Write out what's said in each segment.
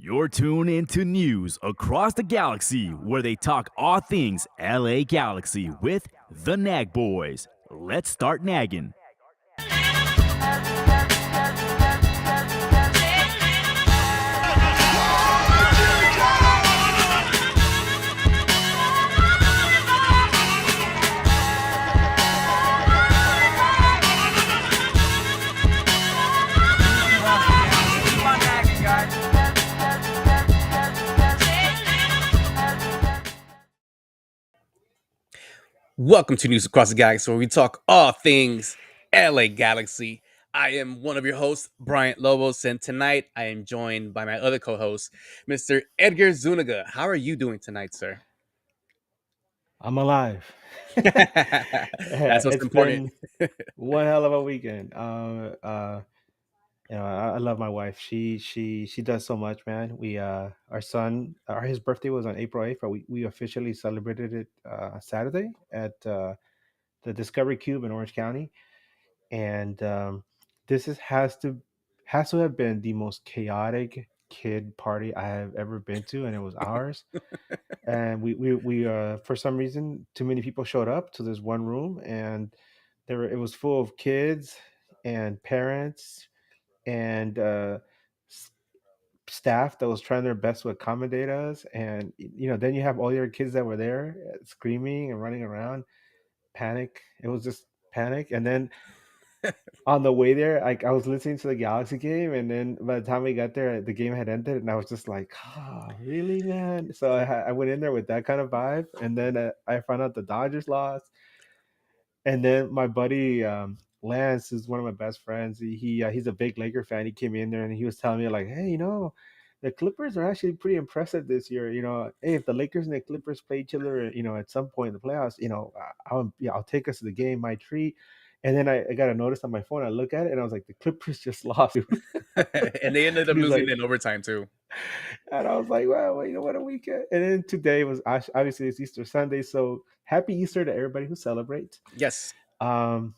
You're tuned into news across the galaxy where they talk all things LA Galaxy with the Nag Boys. Let's start nagging. Welcome to News Across the Galaxy, where we talk all things LA Galaxy. I am one of your hosts, Bryant Lobos, and tonight I am joined by my other co host, Mr. Edgar Zuniga. How are you doing tonight, sir? I'm alive. That's what's It's important. been one hell of a weekend. I love my wife. She does so much, man. Our son, his birthday was on April 8th, but we officially celebrated it Saturday at the Discovery Cube in Orange County, and this has to have been the most chaotic kid party I have ever been to, and it was ours. And we for some reason too many people showed up to this one room, and it was full of kids and parents and s- staff that was trying their best to accommodate us. And then you have all your kids that were there screaming and running around. Panic. It was just panic. And then on the way there, like, I was listening to the Galaxy game, and then by the time we got there, the game had ended, and I was just like, "Ah, really, man?" So I went in there with that kind of vibe, and then I found out the Dodgers lost, and then my buddy Lance is one of my best friends. He's a big Laker fan. He came in there and he was telling me like, "Hey, the Clippers are actually pretty impressive this year. Hey, if the Lakers and the Clippers play each other, at some point in the playoffs, I'll take us to the game, my treat." And then I got a notice on my phone. I look at it and I was like, "The Clippers just lost." And they ended up He's losing like, in overtime, too. and I was like, "Wow, well, what a weekend!" And then today was obviously it's Easter Sunday, so happy Easter to everybody who celebrates. Yes. Um,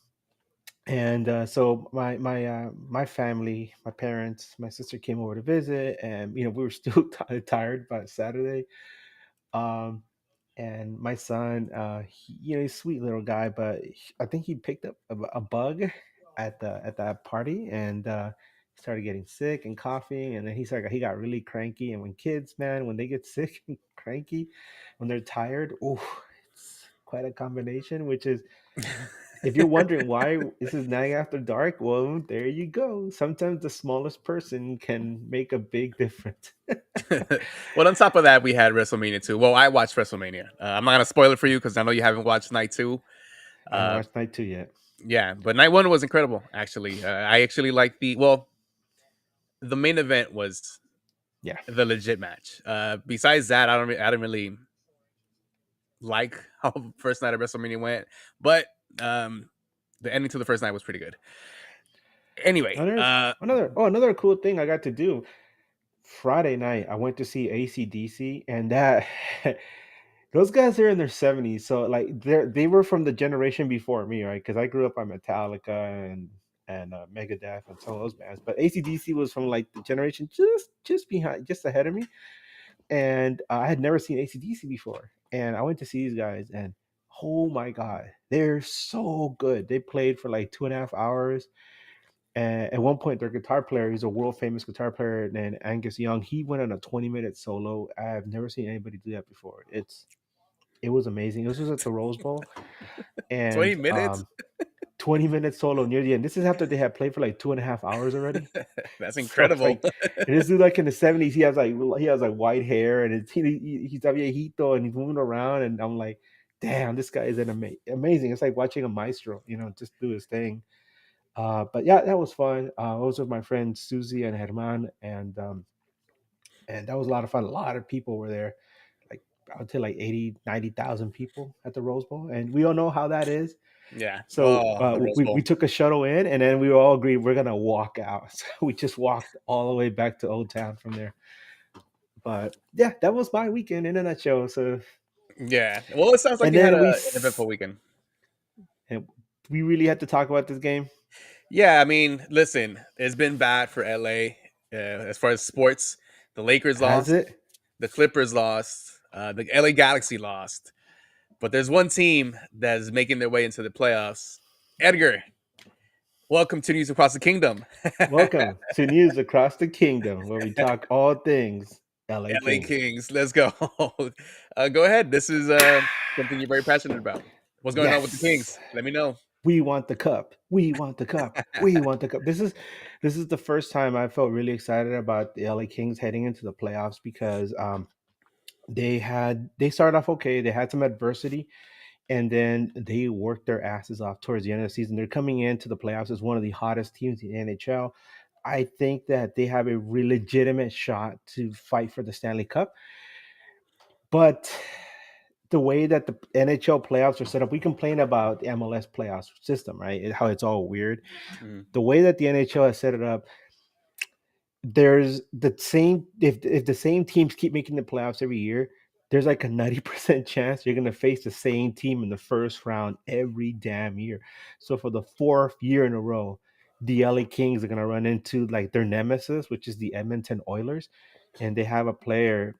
and so my family, my parents, my sister came over to visit, and we were still tired by Saturday. Um, and my son, he's a sweet little guy, but I think he picked up a bug at that party, and he started getting sick and coughing, and then he got really cranky. And when kids, man, when they get sick and cranky, when they're tired, oh, it's quite a combination. Which is, if you're wondering why this is Nag After Dark, well, there you go. Sometimes the smallest person can make a big difference. Well, on top of that, we had WrestleMania 2. Well, I watched WrestleMania. I'm not going to spoil it for you because I know you haven't watched Night 2. I haven't Uh, watched Night 2 yet. yeah, but Night 1 was incredible, actually. I actually liked the main event was Yeah. the legit match. Besides that, I didn't really like how first night of WrestleMania went, but um, the ending to the first night was pretty good. Anyway, Another cool thing I got to do Friday night. I went to see ACDC, and that those guys are in their 70s, so like they were from the generation before me, right? Because I grew up on Metallica and Megadeth and some of those bands, but ACDC was from like the generation just behind, just ahead of me. And I had never seen ACDC before, and I went to see these guys, and oh my god, they're so good. They played for like 2.5 hours. And at one point, their guitar player, he's a world famous guitar player named Angus Young. He went on a 20-minute solo. I've never seen anybody do that before. It was amazing. This was at the Rose Bowl, 20 and minutes. 20-minute solo near the end. This is after they had played for like 2.5 hours already. That's So it's incredible. like, and this dude, like in the 70s, he has like white hair, and he's viejito, and he's moving around, and I'm like, damn, this guy is amazing. It's like watching a maestro, just do his thing. But yeah, that was fun. I was with my friends Susie and Herman, and that was a lot of fun. A lot of people were there, like I would say like 80, 90,000 people at the Rose Bowl, and we all know how that is. Yeah. So Oh, the Rose we Bowl. took a shuttle in, and then we all agreed we're gonna walk out. So we just walked all the way back to Old Town from there. But yeah, that was my weekend in a nutshell. So, Yeah. Well, it sounds like and you had then an eventful weekend. and we really had to talk about this game. Yeah, I mean, listen, it's been bad for LA as far as sports. The Lakers Has lost, it? the Clippers lost, the LA Galaxy lost. But there's one team that is making their way into the playoffs. Edgar, welcome to News Across the Kingdom. Welcome to News Across the Kingdom, where we talk all things LA LA Kings. Kings, let's go. Go ahead. This is something you're very passionate about. What's going on with the Yes. Kings? Let me know. We want the cup. We want the cup. We want the cup. This is the first time I felt really excited about the LA Kings heading into the playoffs because they started off okay. They had some adversity, and then they worked their asses off towards the end of the season. They're coming into the playoffs as one of the hottest teams in the NHL. I think that they have a really legitimate shot to fight for the Stanley Cup. But the way that the NHL playoffs are set up, we complain about the MLS playoffs system, right? How it's all weird. Mhm. The way that the NHL has set it up, there's the same if the same teams keep making the playoffs every year, there's like a 90% chance you're going to face the same team in the first round every damn year. So for the fourth year in a row, the LA Kings are going to run into like their nemesis, which is the Edmonton Oilers, and they have a player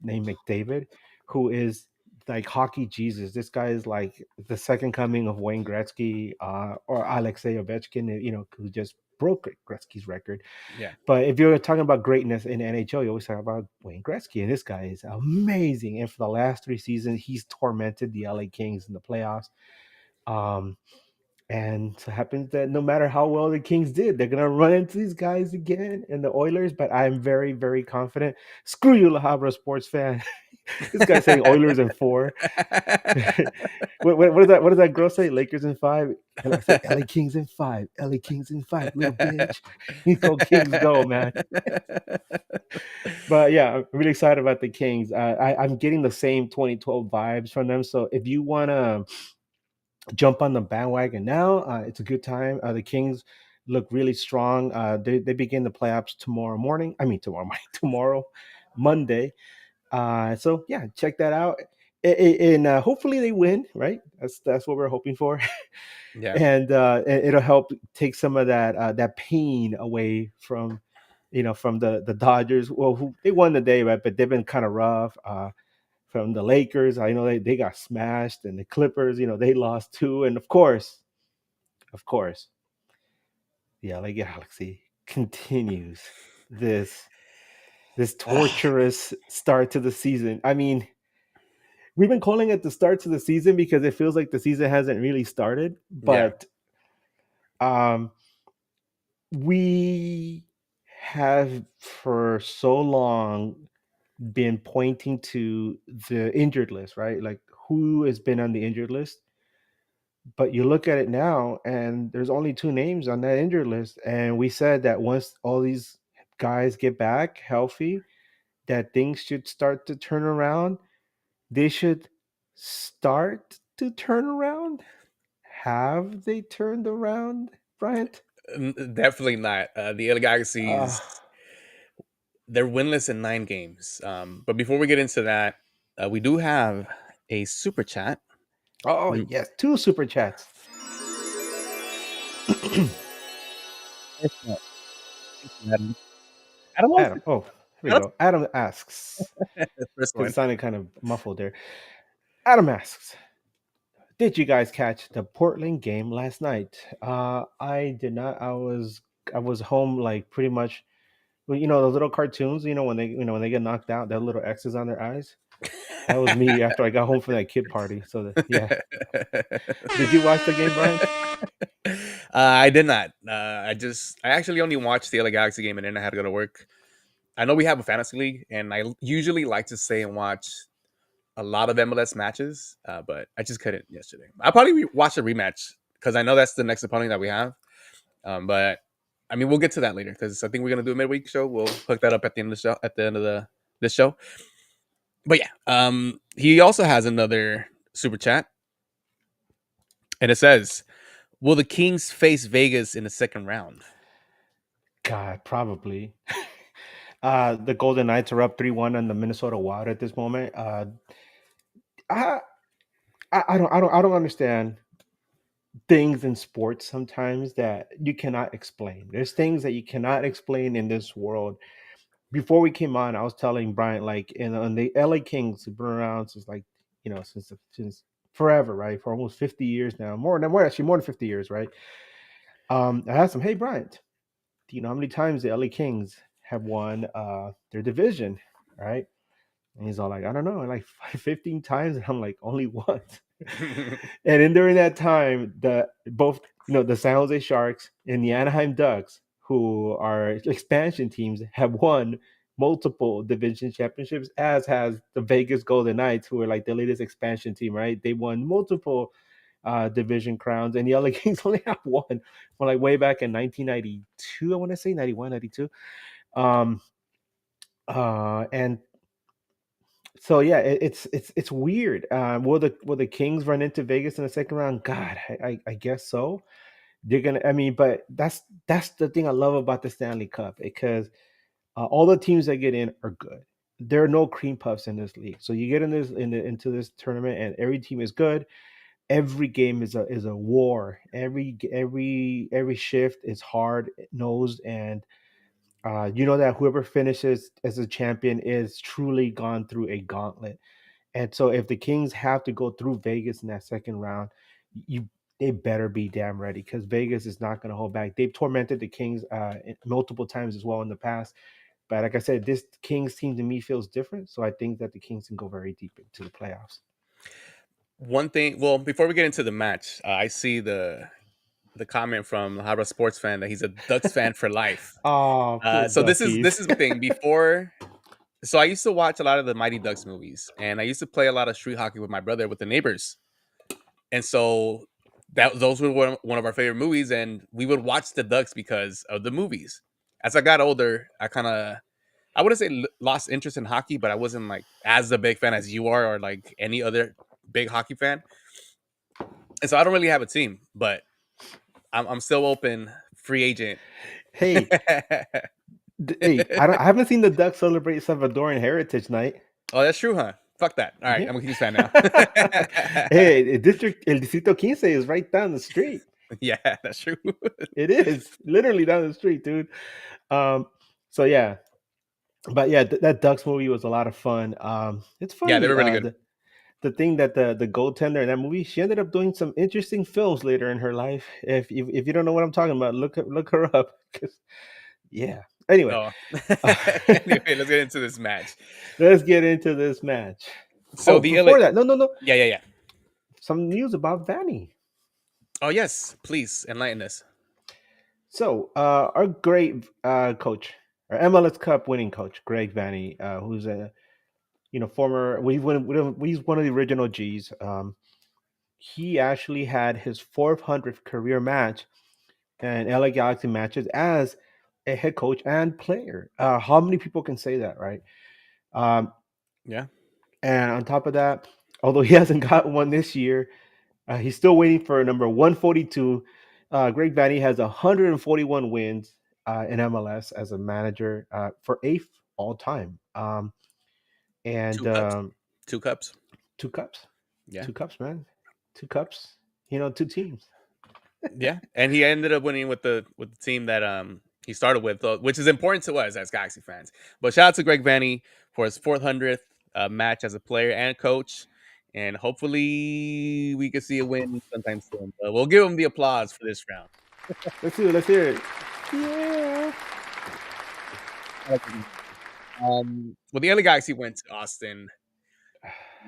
named McDavid who is like hockey Jesus. This guy is like the second coming of Wayne Gretzky or Alexei Ovechkin, who just broke Gretzky's record. Yeah. But if you're talking about greatness in NHL, you always talk about Wayne Gretzky, and this guy is amazing. And for the last three seasons, he's tormented the LA Kings in the playoffs. Um, and so it happens that no matter how well the Kings did, they're gonna run into these guys again and the Oilers. But I'm very, very confident. Screw you, La Habra sports fan. This guy's saying Oilers in four. What does that? What does that girl say? Lakers in five. And I say LA Kings in five. LA Kings in five. Little bitch. Go Kings, go, man. But yeah, I'm really excited about the Kings. I'm getting the same 2012 vibes from them. So if you want to jump on the bandwagon now, it's a good time. The Kings look really strong. They begin the playoffs tomorrow morning. I mean, tomorrow morning, tomorrow, Monday. So yeah, check that out. And hopefully they win, right? That's what we're hoping for. Yeah. And it'll help take some of that pain away from from the Dodgers. Well, who they won the day, right? But they've been kind of rough. From the Lakers, I know they got smashed, and the Clippers, they lost too. And of course, the LA Galaxy continues this this Ah, torturous start to the season. I mean, we've been calling it the start to the season because it feels like the season hasn't really started, yeah. but um we have for so long been pointing to the injured list, right? Like who has been on the injured list. But you look at it now, and there's only two names on that injured list. And we said that once all these guys get back healthy, that things should start to turn around. They should start to turn around. Have they turned around, Bryant? Definitely not. The LA Uh, Galaxies, they're winless in 9 games. But before we get into that, we do have a super chat. oh, Mm, yes, two super chats. first one, thank you, Adam. Adam wants Adam. Oh, here we that's go. Adam asks, the first because one. it sounded kind of muffled there. Adam asks, did you guys catch the Portland game last night? I did not. I was home like pretty much. Well, those little cartoons. When they get knocked out, that little X's on their eyes. That was me after I got home from that kid party. So yeah. Did you watch the game, Brian? I did not. I actually only watched the LA Galaxy game and then I had to go to work. I know we have a fantasy league, and I usually like to stay and watch a lot of MLS matches, but I just couldn't yesterday. I'll probably watch a rematch because I know that's the next opponent that we have. But I mean, we'll get to that later because I think we're gonna do a midweek show. We'll hook that up at the end of the show. At the end of this show. But yeah, he also has another super chat, and it says, "Will the Kings face Vegas in the second round?" God, probably. The Golden Knights are up 3-1 on the Minnesota Wild at this moment. I, I don't understand things in sports sometimes that you cannot explain. There's things that you cannot explain in this world. before we came on, I was telling Brian like in the LA Kings have been around since like since forever, right? For almost 50 years now, more actually more than 50 years, right? I asked him, hey Bryant, do you know how many times the LA Kings have won their division, right? And he's all like, I don't know, like 15 times. And I'm like, only once. And then during that time, the both the San Jose Sharks and the Anaheim Ducks, who are expansion teams, have won multiple division championships, as has the Vegas Golden Knights, who are like the latest expansion team, right? They won multiple division crowns, and the LA Kings only have one from like way back in 1992, I want to say 91, 92. Um, and so yeah, it's weird. Will the Kings run into Vegas in the second round? God, I guess so. They're gonna. I mean, but that's the thing I love about the Stanley Cup, because all the teams that get in are good. There are no cream puffs in this league. So you get into this tournament, and every team is good. Every game is a war. Every shift is hard nosed, and you know that whoever finishes as a champion is truly gone through a gauntlet. And so if the Kings have to go through Vegas in that second round, you they better be damn ready, because Vegas is not going to hold back. They've tormented the Kings multiple times as well in the past. But like I said, this Kings team to me feels different. So I think that the Kings can go very deep into the playoffs. One thing, well, before we get into the match, I see the comment from Harbor Sports fan that he's a Ducks fan for life. Oh, poor So this is Duckies. this is the thing. Before, so I used to watch a lot of the Mighty Ducks movies, and I used to play a lot of street hockey with my brother with the neighbors, and so that those were one of our favorite movies, and we would watch the Ducks because of the movies. As I got older, I wouldn't say lost interest in hockey, but I wasn't like as a big fan as you are, or like any other big hockey fan, and so I don't really have a team, but I'm still open, free agent. Hey, hey, I haven't seen the Ducks celebrate Salvadoran Heritage Night. Oh, that's true, huh? Fuck that. All right, Yeah. I'm a Kings fan now. Hey, El Distrito 15 is right down the street. Yeah, that's true. It is literally down the street, dude. Um, so yeah, but yeah, that Ducks movie was a lot of fun. It's Yeah, they funny. were really good. The thing that the goaltender in that movie, she ended up doing some interesting films later in her life. If you don't know what I'm talking about, look her up. 'Cause, yeah. Anyway, Oh, uh, anyway, let's get into this match. let's get into this match. So Oh, the LA, before that, no. yeah. Some news about Vanny. Oh yes, please enlighten us. So, our great coach, our MLS Cup winning coach, Greg Vanny, who's a former, he's one of the original G's. He actually had his 400th career match and LA Galaxy matches as a head coach and player. How many people can say that, right? Um, Yeah, and on top of that, although he hasn't got one this year, he's still waiting for number 142. Greg Vanny has 141 wins in MLS as a manager, for eighth all time. And two cups, 2 cups. two cups, Yeah, 2 cups, man, 2 cups. Two teams. yeah, and he ended up winning with the team that he started with, which is important to us as Galaxy fans. But shout out to Greg Vanny for his 400th match as a player and coach, and hopefully we can see a win sometime soon. But we'll give him the applause for this round. Let's hear it. Yeah. Well, the other Galaxy went to Austin,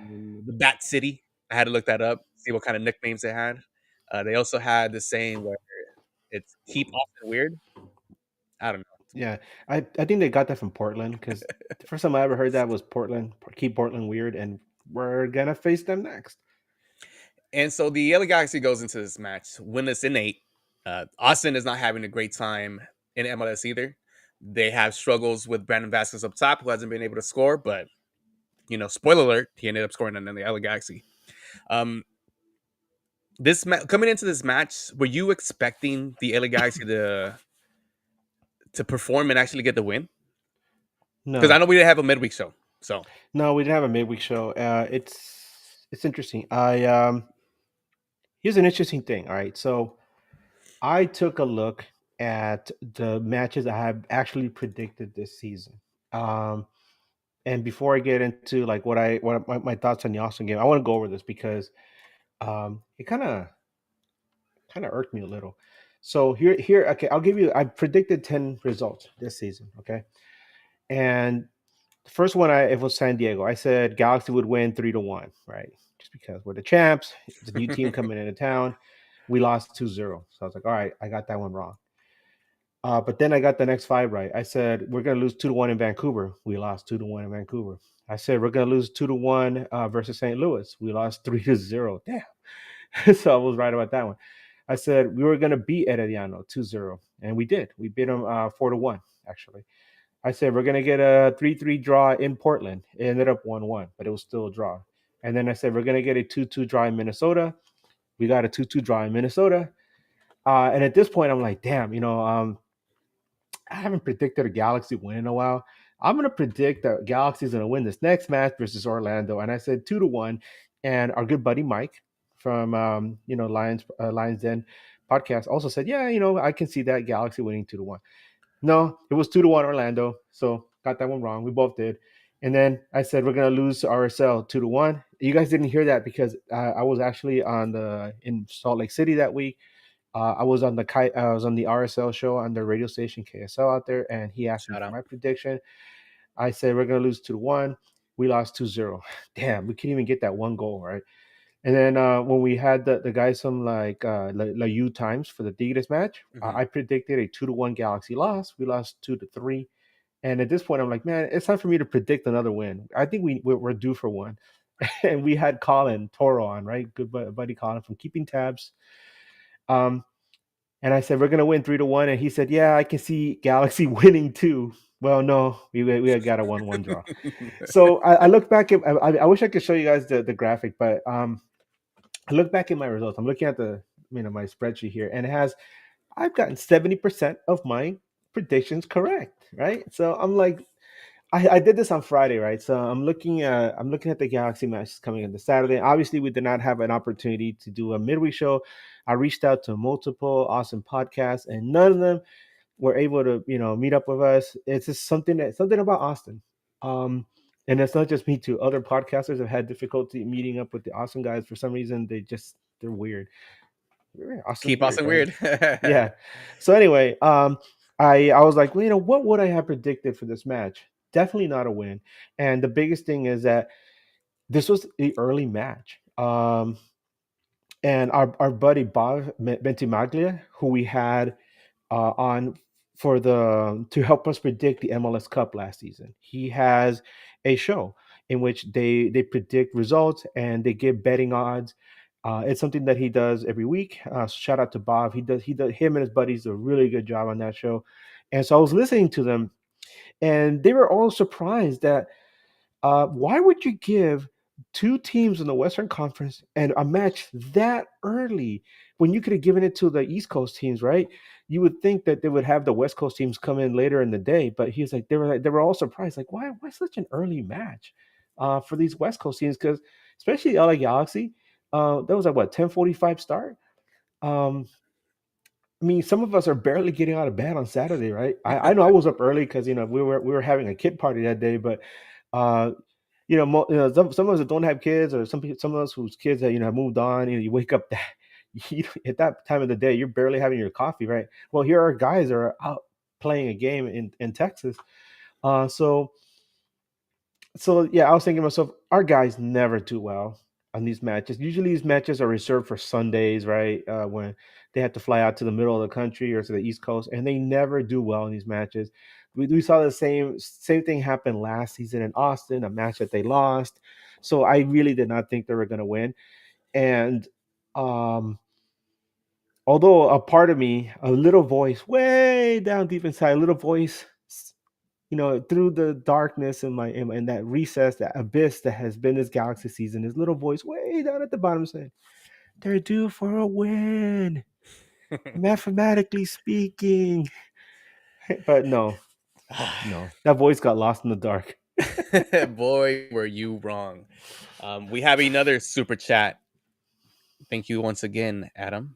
the Bat City. I had to look that up, see what kind of nicknames they had. They also had the saying where it's "Keep Austin Weird." I don't know. Yeah, I think they got that from Portland, because the first time I ever heard that was Portland. Keep Portland weird, and we're gonna face them next. And so the LA Galaxy goes into this match winless in 8. Austin is not having a great time in MLS either. They have struggles with Brandon Vasquez up top, who hasn't been able to score. But spoiler alert, he ended up scoring on the LA Galaxy. Um, coming into this match, were you expecting the LA Galaxy to perform and actually get the win? Because I No, know we didn't have a midweek show, so no, we didn't have a midweek show. It's interesting. Here's an interesting thing. All right, so I took a look at the matches I have actually predicted this season. Um, and before I get into like my thoughts on the Austin game, I want to go over this because it kind of irked me a little. So here okay, I'll give you. I predicted 10 results this season. Okay, and the first one it was San Diego. I said Galaxy would win 3-1, right? Just because we're the champs. It's a new team coming into town. We lost 2-0. So I was like, all right, I got that one wrong. But then I got the next five right. I said we're gonna lose 2-1 in Vancouver. We lost 2-1 in Vancouver. I said we're gonna lose 2-1 versus St. Louis. We lost 3-0. Damn. So I was right about that one. I said we were gonna beat Herediano 2-0, and we did. We beat them 4-1 actually. I said we're gonna get a 3-3 draw in Portland. It ended up 1-1, but it was still a draw. And then I said we're gonna get a 2-2 draw in Minnesota. We got a 2-2 draw in Minnesota. And at this point, I'm like, damn, I haven't predicted a Galaxy win in a while. I'm gonna predict that Galaxy's gonna win this next match versus Orlando, and I said 2-1. And our good buddy Mike from Lions Den podcast also said, yeah, I can see that Galaxy winning 2-1. No, it was 2-1 Orlando, so got that one wrong. We both did. And then I said we're gonna lose to RSL 2-1. You guys didn't hear that because I was actually in Salt Lake City that week. I was on the RSL show on the radio station KSL out there, and he asked me Shout for out. my prediction. I said we're gonna lose 2-1. We lost 2-0. Damn, we couldn't even get that one goal, right? And then when we had the guys from like La U Times for the Tigres match, Mhm. I predicted a 2-1 Galaxy loss. We lost 2-3. And at this point, I'm like, man, it's time for me to predict another win. I think we're due for one. And we had Colin Toro on, right? Good buddy Colin from Keeping Tabs. Um, and I said, we're going to win 3-1. And he said, yeah, I can see Galaxy winning too. Well, no, we had got a 1-1 draw. So I look back at, I wish I could show you guys the graphic, but I look back at my results. I'm looking at my spreadsheet here, and I've gotten 70% of my predictions correct, right? So I'm like, I did this on Friday, right? So I'm looking at the Galaxy matches coming into Saturday. Obviously, we did not have an opportunity to do a midweek show. I reached out to multiple awesome podcasts, and none of them were able to, meet up with us. It's just something about Austin. Um, and it's not just me too. Other podcasters have had difficulty meeting up with the Austin guys for some reason. They're weird. Austin's Keep weird, Austin right? weird. Yeah. So anyway, I was like, well, what would I have predicted for this match? Definitely not a win. And the biggest thing is that this was the early match. And our buddy Bob Bentimaglia, who we had on for the to help us predict the MLS Cup last season, he has a show in which they predict results and they give betting odds. It's something that he does every week. Shout out to Bob. He does him and his buddies do a really good job on that show. And so I was listening to them, and they were all surprised that why would you give two teams in the Western Conference and a match that early when you could have given it to the East Coast teams, right? You would think that they would have the West Coast teams come in later in the day, but he's like they were all surprised, like why such an early match for these West Coast teams? Because especially LA Galaxy, that was like what 10:45 start. Um, I mean, some of us are barely getting out of bed on Saturday, right? I know I was up early because we were having a kid party that day, but uh, some of us that don't have kids, or some of us whose kids that have moved on. You wake up that at that time of the day, you're barely having your coffee, right? Well, here are guys that are out playing a game in Texas. So yeah, I was thinking to myself, our guys never do well on these matches. Usually, these matches are reserved for Sundays, right? When they have to fly out to the middle of the country or to the East Coast, and they never do well in these matches. We saw the same thing happen last season in Austin, a match that they lost. So I really did not think they were going to win. And um, although a part of me, a little voice way down deep inside, a little voice through the darkness in that recess, that abyss that has been this Galaxy season, his little voice way down at the bottom saying, they're due for a win, mathematically speaking. But no, that voice got lost in the dark. Boy, were you wrong. We have another super chat. Thank you once again, Adam.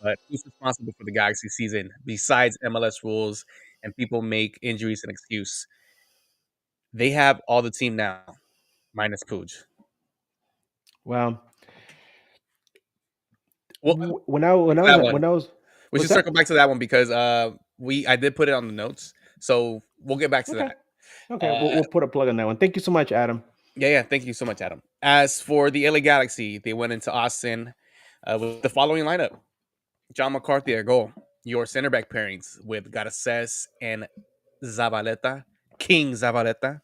But who's responsible for the Galaxy season besides MLS rules and people make injuries an excuse? They have all the team now, minus Pooj. Well, Well, when I was that one. when I was We what's should that? circle back to that one because we I did put it on the notes, so we'll get back to Okay, that. okay, Uh, we'll put a plug on that one. Thank you so much, Adam. yeah. Thank you so much, Adam. As for the LA Galaxy, they went into Austin with the following lineup: John McCarthy at goal. Your center back pairings with Garces and Zabaleta, King Zabaleta.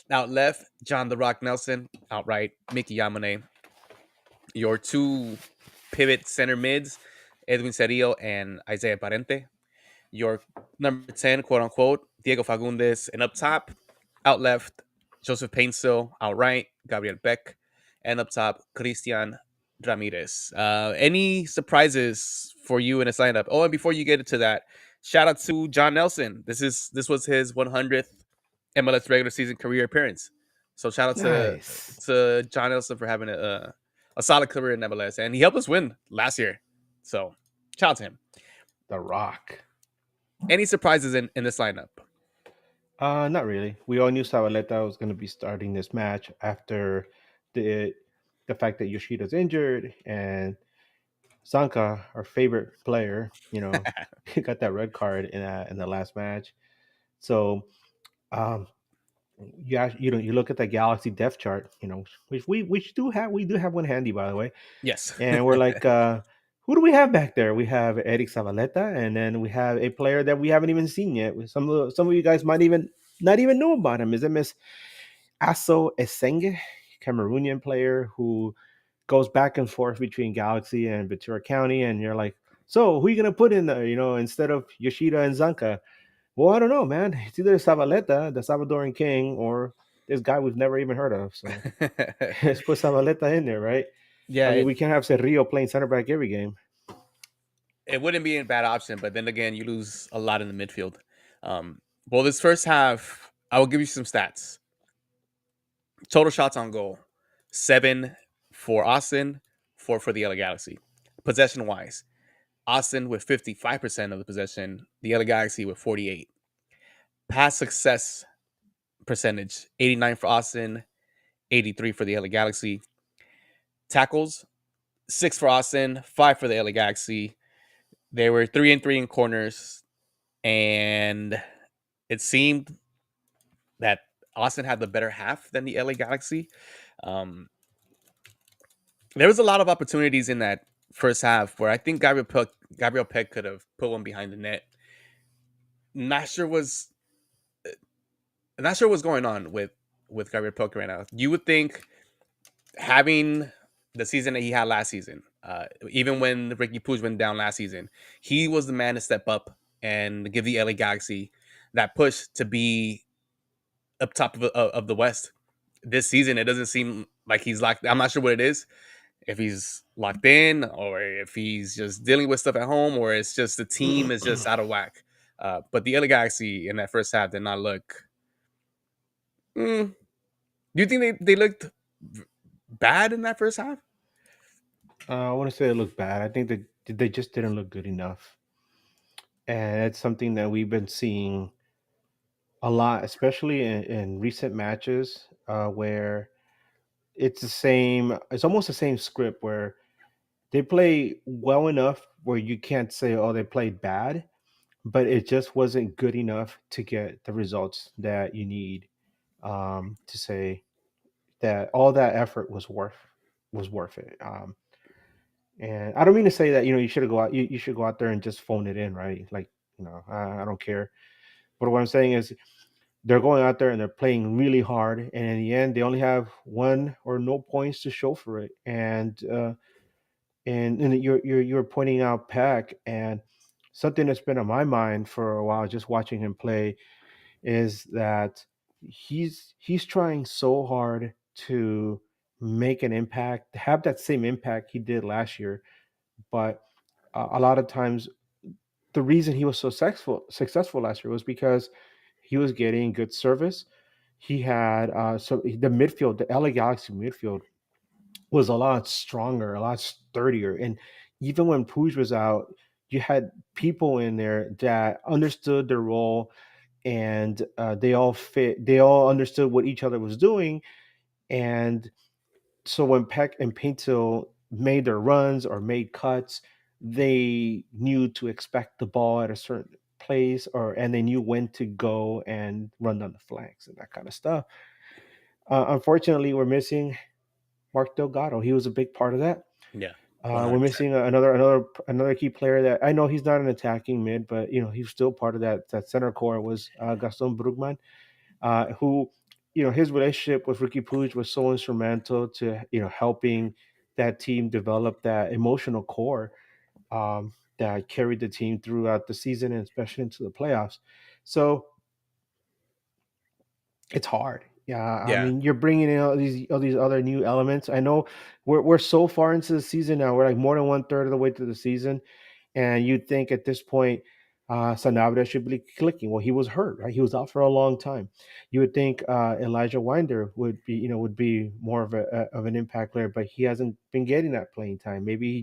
Out left, John the Rock Nelson. Out right, Mickey Yamane. Your two pivot center mids, Edwin Cerillo and Isaiah Parente. Your number 10, quote unquote, Diego Fagundes. And up top, out left, Joseph Painsil. Out right, Gabriel Beck. And up top, Christian Ramirez. Any surprises for you in a lineup? Oh, and before you get into that, shout out to John Nelson. This was his 100th MLS regular season career appearance. So shout out Nice. to John Nelson for having a solid career in MLS, and he helped us win last year. So shout out to him. The Rock. Any surprises in this lineup? Not really. We all knew Sabaleta was going to be starting this match after the the fact that Yoshida's injured and Sanka, our favorite player, got that red card in the last match. So, um, you look at the Galaxy depth chart, which we do have one handy, by the way, Yes. and we're like, who do we have back there? We have Eric Sabaleta, and then we have a player that we haven't even seen yet. Some of you guys might even not even know about him. Is it Miss Aso Esenge, Cameroonian player who goes back and forth between Galaxy and Ventura County, and you're like, so who are you gonna put in there? Instead of Yoshida and Zanka. Well, I don't know, man. It's either Sabaleta, the Salvadoran king, or this guy we've never even heard of. So let's put Sabaleta in there, right? I Yeah, mean, we can't have Cerrillo playing center back every game. it wouldn't be a bad option, but then again, you lose a lot in the midfield. Well, this first half, I will give you some stats. Total shots on goal: 7 for Austin, 4 for the LA Galaxy. Possession wise, Austin with 55% of the possession, the LA Galaxy with 48. Pass success percentage: 89 for Austin, 83 for the LA Galaxy. Tackles: 6 for Austin, 5 for the LA Galaxy. They were 3-3 in corners, and it seemed that Austin had the better half than the LA Galaxy. Um, there was a lot of opportunities in that first half where I think Gabriel Peck could have put one behind the net. Not sure was not sure what's going on with Gabriel Peck right now. You would think having the season that he had last season, even when Ricky Puig went down last season, he was the man to step up and give the LA Galaxy that push to be up top of the West. This season, it doesn't seem like he's locked. I'm not sure what it is. If he's locked in, or if he's just dealing with stuff at home, or it's just the team is just out of whack. But the LA Galaxy in that first half did not look. Do you think they looked bad in that first half? I want to say it looked bad. I think that they just didn't look good enough, and it's something that we've been seeing a lot, especially in recent matches, where it's the same. It's almost the same script where they play well enough where you can't say, "Oh, they played bad," but it just wasn't good enough to get the results that you need to say that all that effort was worth it. And I don't mean to say that you should go out you should go out there and just phone it in, right? Like I don't care. But what I'm saying is they're going out there and they're playing really hard, and in the end they only have one or no points to show for it. And you're pointing out Pack, and something that's been on my mind for a while just watching him play is that he's trying so hard to make an impact, have that same impact he did last year. But a lot of times, the reason he was so successful last year was because he was getting good service. He had the midfield, the LA Galaxy midfield was a lot stronger, a lot sturdier, and even when Puig was out, you had people in there that understood their role, and they all fit. They all understood what each other was doing, and so when Peck and Pinto made their runs or made cuts, they knew to expect the ball at a certain place, or and they knew when to go and run down the flanks and that kind of stuff. Unfortunately, we're missing Mark Delgado. He was a big part of that. Yeah, We're 100%. missing another key player that I know he's not an attacking mid, but he's still part of that center core was Gaston Brugman, who his relationship with Ricky Puig was so instrumental to helping that team develop that emotional core that carried the team throughout the season and especially into the playoffs. So it's hard. Yeah, I Yeah, mean, you're bringing in all these other new elements. I know we're so far into the season now. We're like more than one third of the way through the season, and you'd think at this point, Sanabria should be clicking. Well, he was hurt, right? He was out for a long time. You would think Elijah Winder would be more of an impact player, but he hasn't been getting that playing time. Maybe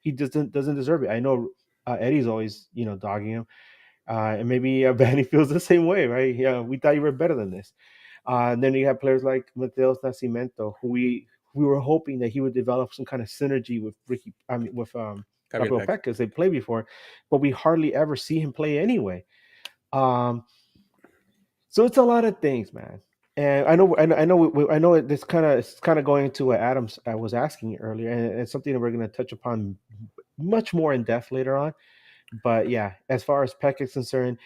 he just doesn't deserve it. I know Eddie's always dogging him, and maybe Vanny feels the same way, right? Yeah, we thought you were better than this. And then you have players like Mateus Nascimento, who we were hoping that he would develop some kind of synergy with with Gabriel Gabriel Peck. Peck, because they played before, but we hardly ever see him play anyway. Um, so it's a lot of things, man. And I know this kind of going into what Adams was asking earlier, and it's something that we're going to touch upon much more in depth later on. But yeah, as far as Peck is concerned,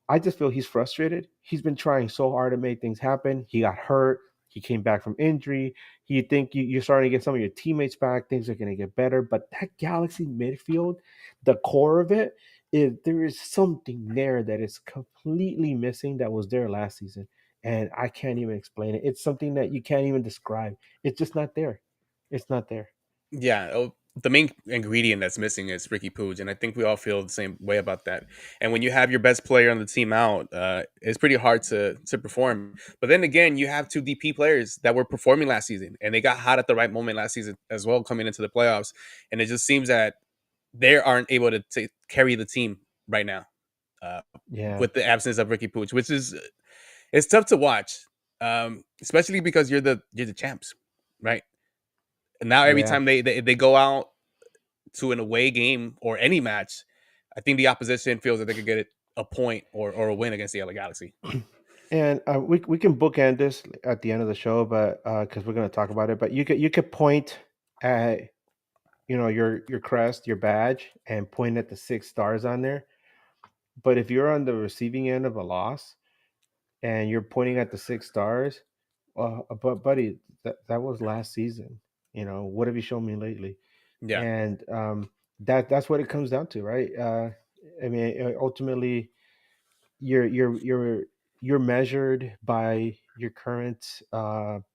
I just feel he's frustrated. He's been trying so hard to make things happen. He got hurt. He came back from injury. You think you're starting to get some of your teammates back. Things are going to get better. But that Galaxy midfield, the core of it, there is something there that is completely missing that was there last season. And I can't even explain it. It's something that you can't even describe. It's just not there. It's not there. Yeah, the main ingredient that's missing is Ricky Puig, and I think we all feel the same way about that. And when you have your best player on the team out, it's pretty hard to perform. But then again, you have two DP players that were performing last season, and they got hot at the right moment last season as well, coming into the playoffs. And it just seems that they aren't able to carry the team right now, uh, Yeah. with the absence of Ricky Puig, which is it's tough to watch, especially because you're the champs, right? And now every Yeah. time they go out to an away game or any match, I think the opposition feels that they could get a point or a win against the LA Galaxy. And we can bookend this at the end of the show, but because we're going to talk about it, but you could point at your crest, your badge, and point at the 6 stars on there. But if you're on the receiving end of a loss and you're pointing at the 6 stars, but buddy, that was last season. What have you shown me lately? Yeah, And that's what it comes down to, right? I mean, ultimately, you're you're you're you're measured by your current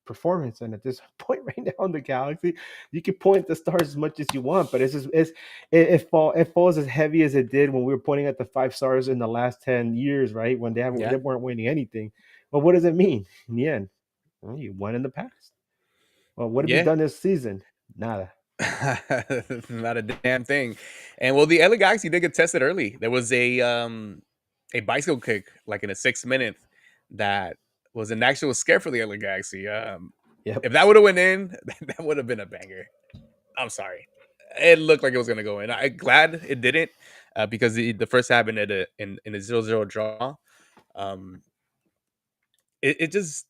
performance, and at this point right now in the Galaxy, you can point the stars as much as you want, but it falls as heavy as it did when we were pointing at the 5 stars in the last 10 years, right, when they yeah, weren't winning anything. But what does it mean in the end? Well, you won in the past. Well, what have you yeah. done this season? Nada. Not a damn thing. And well, the LA Galaxy did get tested early. There was a bicycle kick like in the 6 minute that was an actual scare for the LA Galaxy. Yep. If that would have went in, that would have been a banger. I'm sorry. It looked like it was gonna go in. I'm glad it didn't, because the first half ended in a 0-0 draw. Um, it just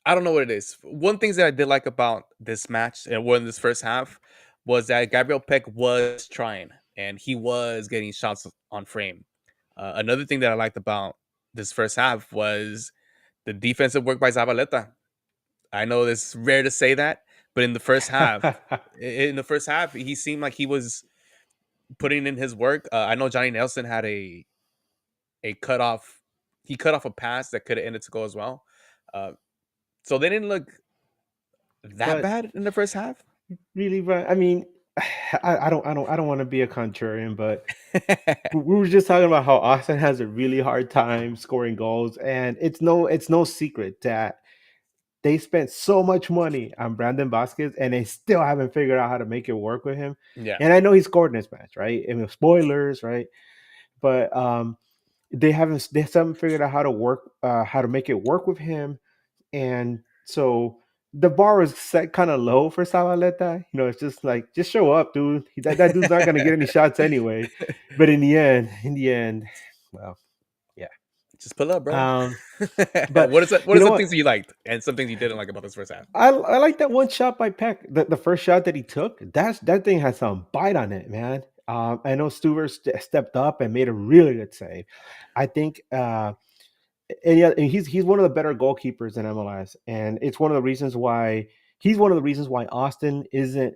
I don't know what it is. One thing that I did like about this match and in this first half was that Gabriel Peck was trying and he was getting shots on frame. Another thing that I liked about this first half was the defensive work by Zabaleta. I know it's rare to say that, but in the first half, he seemed like he was putting in his work. I know Johnny Nelson had a cut off. He cut off a pass that could have ended to go as well. Uh, so they didn't look that But bad in the first half. really, but I mean, I don't want to be a contrarian, but we were just talking about how Austin has a really hard time scoring goals, and it's no secret that they spent so much money on Brandon Vasquez, and they still haven't figured out how to make it work with him. Yeah. And I know he scored in this match, right? I mean, spoilers, right? But they haven't figured out how to make it work with him, and so the bar is set kind of low for Sabaleta. It's just like, just show up, dude. That dude's not gonna get any shots anyway. But in the end, well, yeah. Just pull up, bro. Um, but what is that? What you are know some what? things that you liked and some things you didn't like about this first half? I like that one shot by Peck. The first shot that he took, that thing has some bite on it, man. I know Stuver stepped up and made a really good save. I think, and yeah, and he's one of the better goalkeepers in MLS, and it's one of the reasons why Austin isn't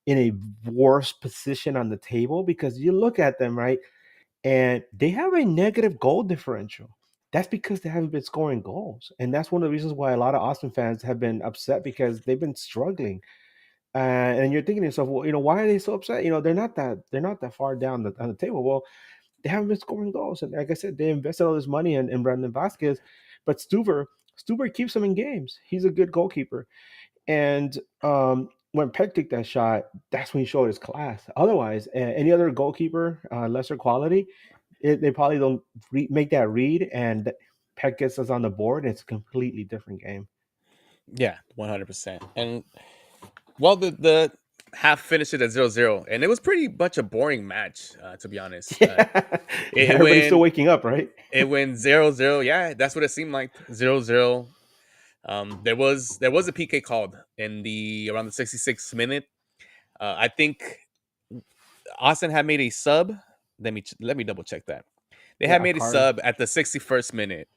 in a worse position on the table, because you look at them, right, and they have a negative goal differential. That's because they haven't been scoring goals, and that's one of the reasons why a lot of Austin fans have been upset, because they've been struggling. And you're thinking to yourself, well, why are they so upset? They're not that far down on the table. Well, they haven't been scoring goals, and like I said, they invested all this money in Brandon Vasquez, but Stuber keeps him in games. He's a good goalkeeper, and when Peck took that shot, that's when he showed his class. Otherwise, any other goalkeeper, lesser quality, they probably don't make that read, and Peck gets us on the board. And it's a completely different game. Yeah, 100%. And well, the half finished it at 0-0, and it was pretty much a boring match, to be honest. Yeah, It, it everybody's still went waking up, right? it went 0-0. Yeah, that's what it seemed like. 0-0. There was a PK called in the around the 66th minute. I think Austin had made a sub. Let me double check that. They Yeah, had a made a card. sub at the 61st minute.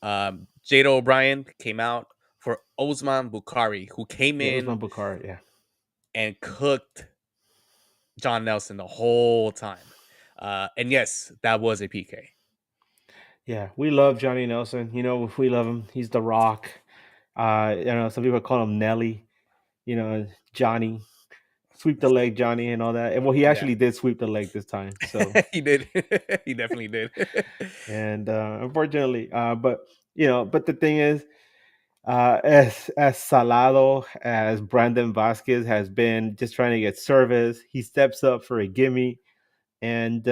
Jado O'Brien came out for Osman Bukhari, who came Yeah, in Usman Bukhari. Yeah. and cooked John Nelson the whole time. And yes, that was a PK. Yeah, we love Johnny Nelson. We love him. He's the Rock. Some people call him Nelly. Johnny, sweep the leg, Johnny, and all that. And well, he Yeah, actually did sweep the leg this time. So, he did. He definitely did. and unfortunately, but the thing is, as salado as Brandon Vasquez has been, just trying to get service, he steps up for a gimme. And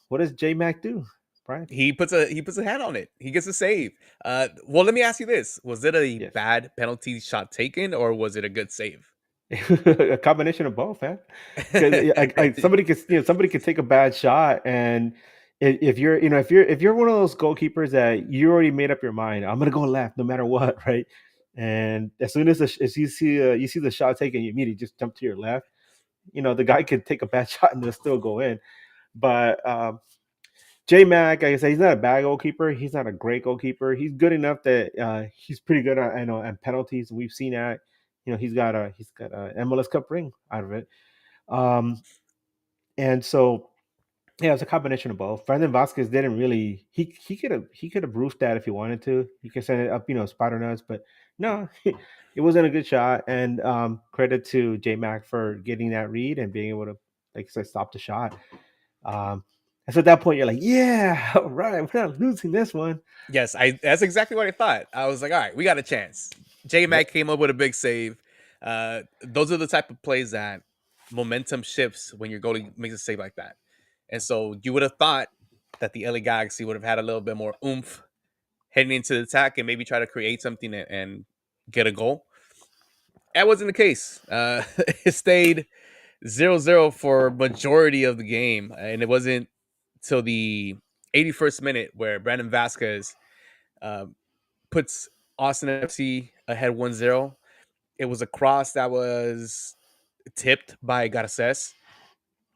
what does J Mac do, Brian? He puts a hand on it. He gets a save. Well, let me ask you this: was it a Yes. bad penalty shot taken, or was it a good save? A combination of both, man. Because somebody could take a bad shot, and if you're one of those goalkeepers that you already made up your mind, I'm gonna go left no matter what, right? And as soon as you see the shot taken, you immediately just jump to your left. The guy could take a bad shot and it'll still go in. But J Mac, like I said, he's not a bad goalkeeper. He's not a great goalkeeper. He's good enough that he's pretty good at penalties. We've seen that. He's got a MLS Cup ring out of it. Um, and so yeah, it's a combination of both. Brandon Vasquez didn't really. He could have roofed that if he wanted to. He could send it up, spider nuts, but no, it wasn't a good shot. And credit to J Mac for getting that read and being able to, like I said, stop the shot. Um, and so at that point, you're like, yeah, all right, we're not losing this one. Yes, that's exactly what I thought. I was like, all right, we got a chance. J Yep. Mac came up with a big save. Those are the type of plays that momentum shifts when your goalie makes a save like that. And so you would have thought that the LA Galaxy would have had a little bit more oomph heading into the attack and maybe try to create something and get a goal. That wasn't the case. It stayed 0-0 for majority of the game, and it wasn't till the 81st minute where Brandon Vasquez uh, puts Austin FC ahead 1-0. It was a cross that was tipped by Garces.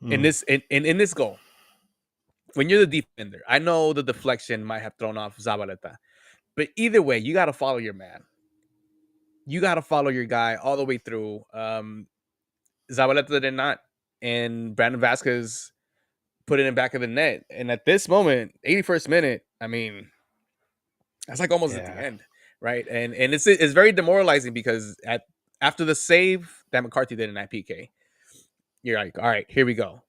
In Mm, in this goal, when you're the defender, I know the deflection might have thrown off Zabaleta, but either way, you got to follow your man. You got to follow your guy all the way through. Zabaleta did not, and Brandon Vasquez put it in back of the net. And at this moment, 81st minute, I mean, that's like almost at the yeah, end, right? And it's very demoralizing because after the save that McCarthy did in that PK, you're like, all right, here we go.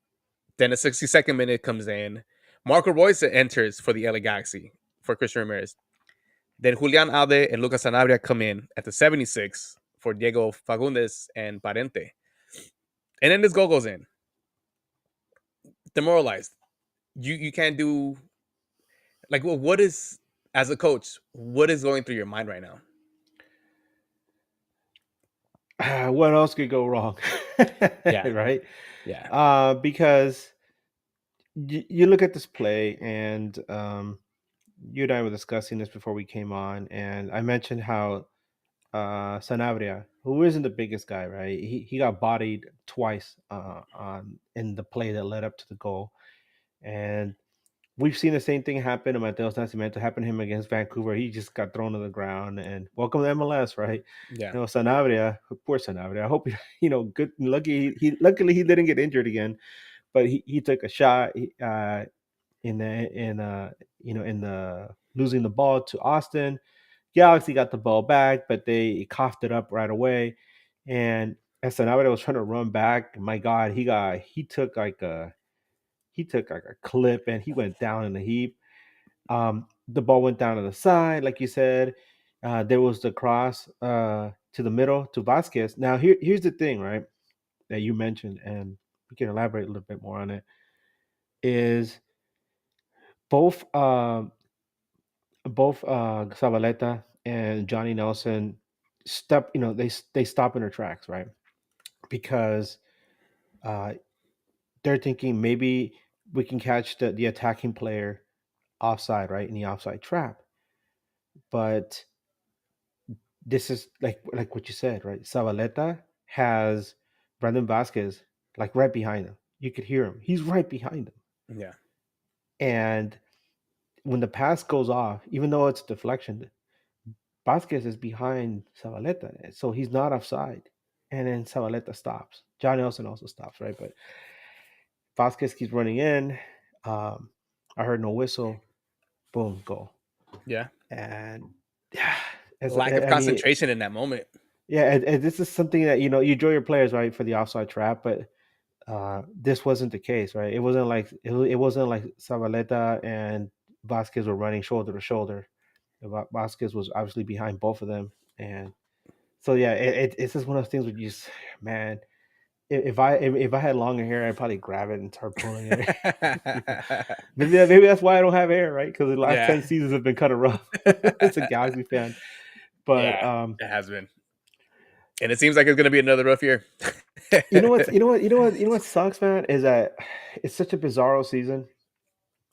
Then the 62nd minute comes in. Marco Royce enters for the LA Galaxy for Christian Ramirez. Then Julian Alde and Lucas Sanabria come in at the 76 for Diego Fagundes and Parente. And then this goal goes in. Demoralized. You can't do like, well, what is, as a coach, what is going through your mind right now? What else could go wrong? Yeah. Right? Yeah. Because you look at this play, and you and I were discussing this before we came on, and I mentioned how Sanabria, who isn't the biggest guy, right? He got bodied twice on in the play that led up to the goal, and we've seen the same thing happen to Mateus Nascimento. Happen to him against Vancouver. He just got thrown to the ground. And welcome to MLS, right? Yeah. Sanabria, poor Sanabria. I hope good, lucky. He luckily he didn't get injured again, but he took a shot in the losing the ball to Austin. Galaxy got the ball back, but they coughed it up right away. And as Sanabria was trying to run back, my God, he took like a clip, and he went down in a heap. The ball went down to the side, like you said. There was the cross to the middle to Vasquez. Now here's the thing, right? That you mentioned, and we can elaborate a little bit more on it. Is both Zabaleta and Johnny Nelson they stop in their tracks, right? Because uh, they're thinking maybe we can catch the attacking player offside, right, in the offside trap. But this is like what you said, right? Zabaleta has Brandon Vasquez like right behind him. You could hear him. He's right behind him. Yeah. And when the pass goes off, even though it's deflection, Vasquez is behind Zabaleta, so he's not offside. And then Zabaleta stops. John Nelson also stops, right? But Vasquez keeps running in. Um, I heard no whistle. Boom, goal. Yeah. And yeah, Lack of I mean, concentration in that moment. yeah, and this is something that you draw your players right for the offside trap, but this wasn't the case, right? It wasn't like Zabaleta and Vasquez were running shoulder to shoulder. Vasquez was obviously behind both of them, and so yeah, it's just one of those things where you just, man, if I had longer hair, I'd probably grab it and start pulling it. Maybe that's why I don't have hair, right? Because the last Yeah. 10 seasons have been kind of rough. It's a Galaxy fan, but Yeah. It has been. And it seems like it's going to be another rough year. what sucks, man, is that it's such a bizarro season.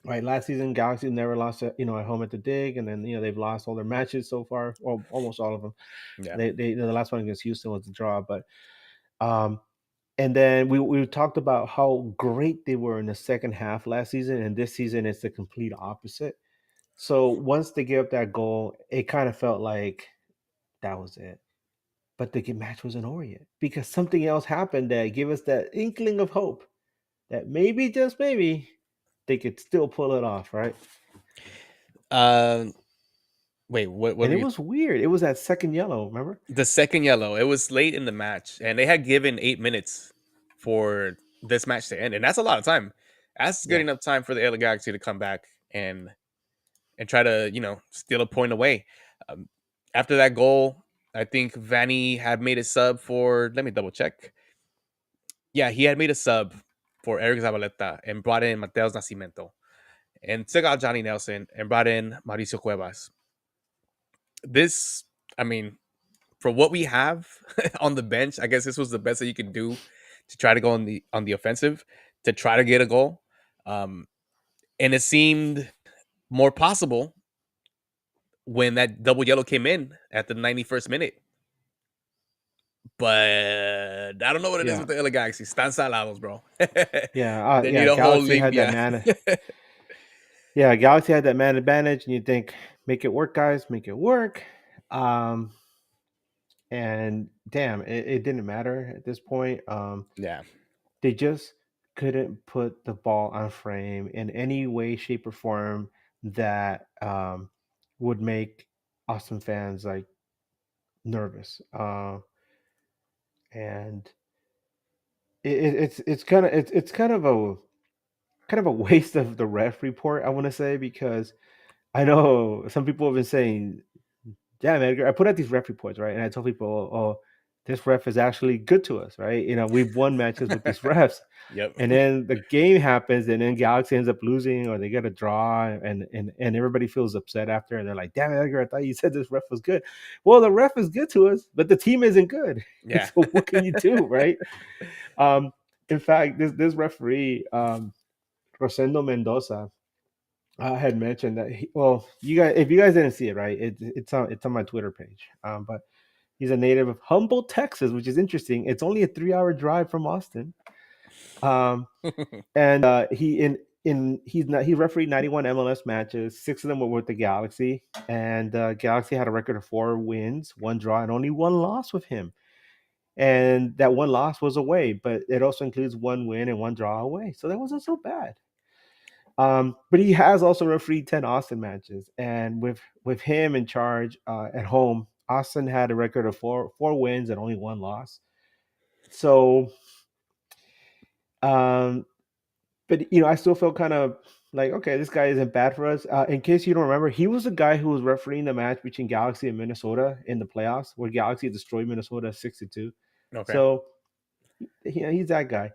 Right, last season Galaxy never lost at home at the Dig, and then they've lost all their matches so far, or almost all of them. Yeah. The last one against Houston was a draw, but um, and then we talked about how great they were in the second half last season, and this season it's the complete opposite. So once they gave up that goal, it kind of felt like that was it. But the match wasn't over yet because something else happened that gave us that inkling of hope that maybe, just maybe, they could still pull it off, right? Um, Wait, what And were it you? was weird. It was that second yellow, remember? The second yellow. It was late in the match, and they had given 8 minutes for this match to end, and that's a lot of time. That's good Yeah. enough time for the LA Galaxy to come back and try to steal a point away. Um, After that goal, I think Vanny had made a sub for. Let me double check. Yeah, he had made a sub for Eric Zabaleta and brought in Mateus Nascimento, and took out Johnny Nelson and brought in Mauricio Cuevas. This, I mean, for what we have on the bench, I guess this was the best that you could do to try to go on the offensive to try to get a goal. Um, and it seemed more possible when that double yellow came in at the 91st minute. But I don't know what it is Yeah. with the LA Galaxy. Están salados, bro. They need Yeah. a whole Galaxy had that limpia. man. Yeah, Galaxy had that man advantage, and you think, make it work, guys, make it work. Um, and damn, it didn't matter at this point. Yeah. They just couldn't put the ball on frame in any way, shape, or form that would make Austin fans like nervous. And it's kind of a waste of the ref report, I want to say, because I know some people have been saying damn, Edgar, I put out these ref reports, right? And I told people, oh, this ref is actually good to us, right? We've won matches with these refs. Yep. And then the game happens, and then Galaxy ends up losing, or they get a draw, and everybody feels upset after, and they're like, "Damn it, Edgar, I thought you said this ref was good." Well, the ref is good to us, but the team isn't good. Yeah. So what can you do, right? Um, in fact, this referee, Rosendo Mendoza, had mentioned that well, you guys, if you guys didn't see it, right, it's on my Twitter page. But he's a native of Humboldt, Texas, which is interesting. It's only a 3-hour drive from Austin. And he refereed 91 MLS matches. 6 of them were with the Galaxy, and Galaxy had a record of 4 wins, 1 draw, and only 1 loss with him. And that 1 loss was away, but it also includes 1 win and 1 draw away, so that wasn't so bad. But he has also refereed 10 Austin matches, and with him in charge at home, Austin had a record of four wins and only 1 loss. So, um, but I still felt kind of like, okay, this guy isn't bad for us. In case you don't remember, he was the guy who was refereeing the match between Galaxy and Minnesota in the playoffs, where Galaxy destroyed Minnesota 6-2. Okay. So, he's that guy.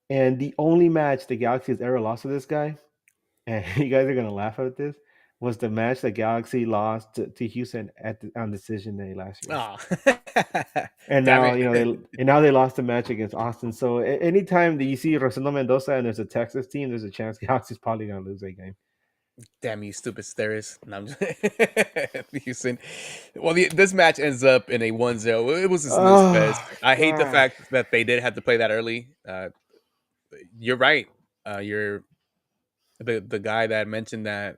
And the only match the Galaxy has ever lost to this guy, and you guys are gonna laugh at this, was the match that Galaxy lost to Houston on decision day last year. Oh. And Damn now it. they lost the match against Austin. So anytime that you see Rosendo Mendoza and there's a Texas team, there's a chance Galaxy's probably gonna lose that game. Damn you, stupid Steris. No, I'm just Houston. Well, this match ends up in a 1-0. It was a snooze fest. Oh I hate the God. fact that they did have to play that early. You're right. You're the guy that mentioned that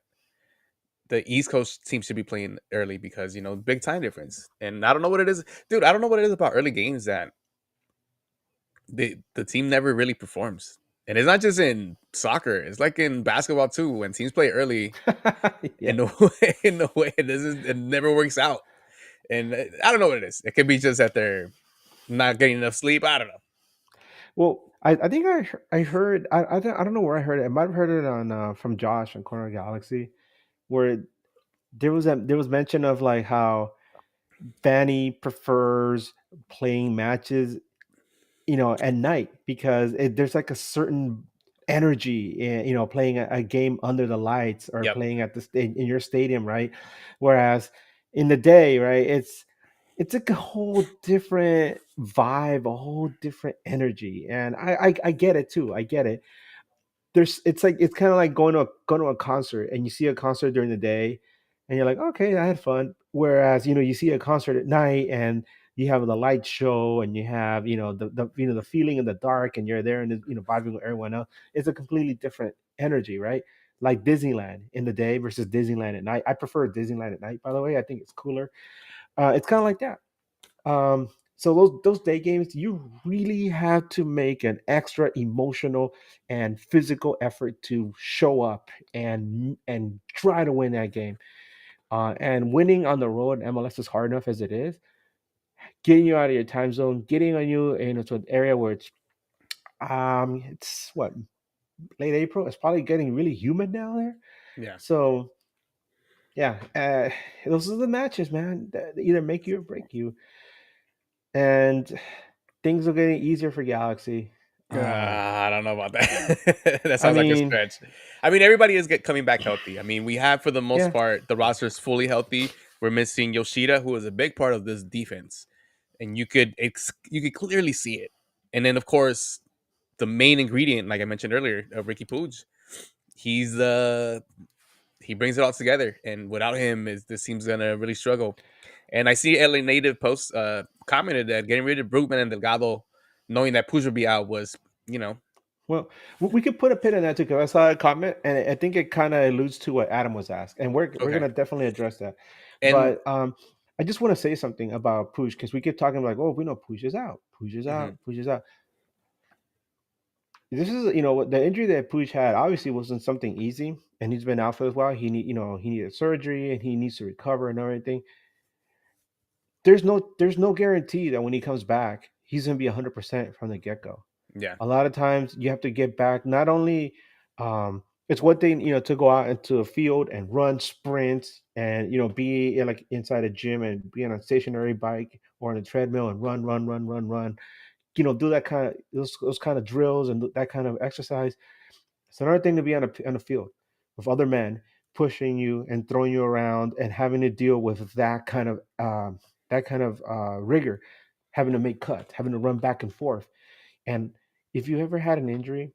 the East Coast team should be playing early because big time difference. And I don't know what it is, dude. I don't know what it is about early games that the team never really performs. And it's not just in soccer; it's like in basketball too. When teams play early, Yeah. in the way it never works out. And I don't know what it is. It could be just that they're not getting enough sleep. I don't know. Well, I think I heard I don't know where I heard it. I might have heard it on from Josh on Corner Galaxy, where there was mention of like how Fanny prefers playing matches at night because there's like a certain energy in playing a game under the lights or Yep. playing at in your stadium, right? Whereas in the day, right, it's like a whole different vibe, a whole different energy, and I get it too. I get it. It's like it's kind of like going to a concert, and you see a concert during the day and you're like, okay, I had fun. Whereas you see a concert at night and you have the light show and you have the feeling in the dark and you're there and vibing with everyone else. It's a completely different energy, right? Like Disneyland in the day versus Disneyland at night. I prefer Disneyland at night, by the way. I think it's cooler. It's kind of like that. So those day games, you really have to make an extra emotional and physical effort to show up and try to win that game. And winning on the road, MLS is hard enough as it is. Getting you out of your time zone, getting on you into an area where it's what, late April. It's probably getting really humid down there. Yeah. So yeah, those are the matches, man, that either make you or break you. And things are getting easier for Galaxy. I don't know about that. That I sounds like a mean, stretch. I mean, everybody is coming back healthy. I mean, we have for the most yeah. part the roster is fully healthy. We're missing Yoshida, who is a big part of this defense, and you could clearly see it. And then, of course, the main ingredient, like I mentioned earlier, of Ricky Puig, he's he brings it all together. And without him, this team's gonna really struggle. And I see LA Native post commented that getting rid of Brugman and Delgado, knowing that Puig would be out, was you know Well, we could put a pin in that too because I saw a comment and I think it kind of alludes to what Adam was asked, and we're okay. gonna definitely address that. And But I just want to say something about Puig because we keep talking like, oh, we know Puig is out, Puig is mhm, out, Puig is out. This is the injury that Puig had obviously wasn't something easy, and he's been out for a while. He needed surgery and he needs to recover and everything. There's no guarantee that when he comes back, he's gonna be 100% from the get go. yeah, A lot of times you have to get back not only It's one thing, to go out into a field and run sprints and be like inside a gym and be on a stationary bike or on a treadmill and run, run, run, run, run. Do that kind of those kind of drills and that kind of exercise. It's another thing to be on a field with other men pushing you and throwing you around and having to deal with that kind of rigor, having to make cuts, having to run back and forth. And if you ever had an injury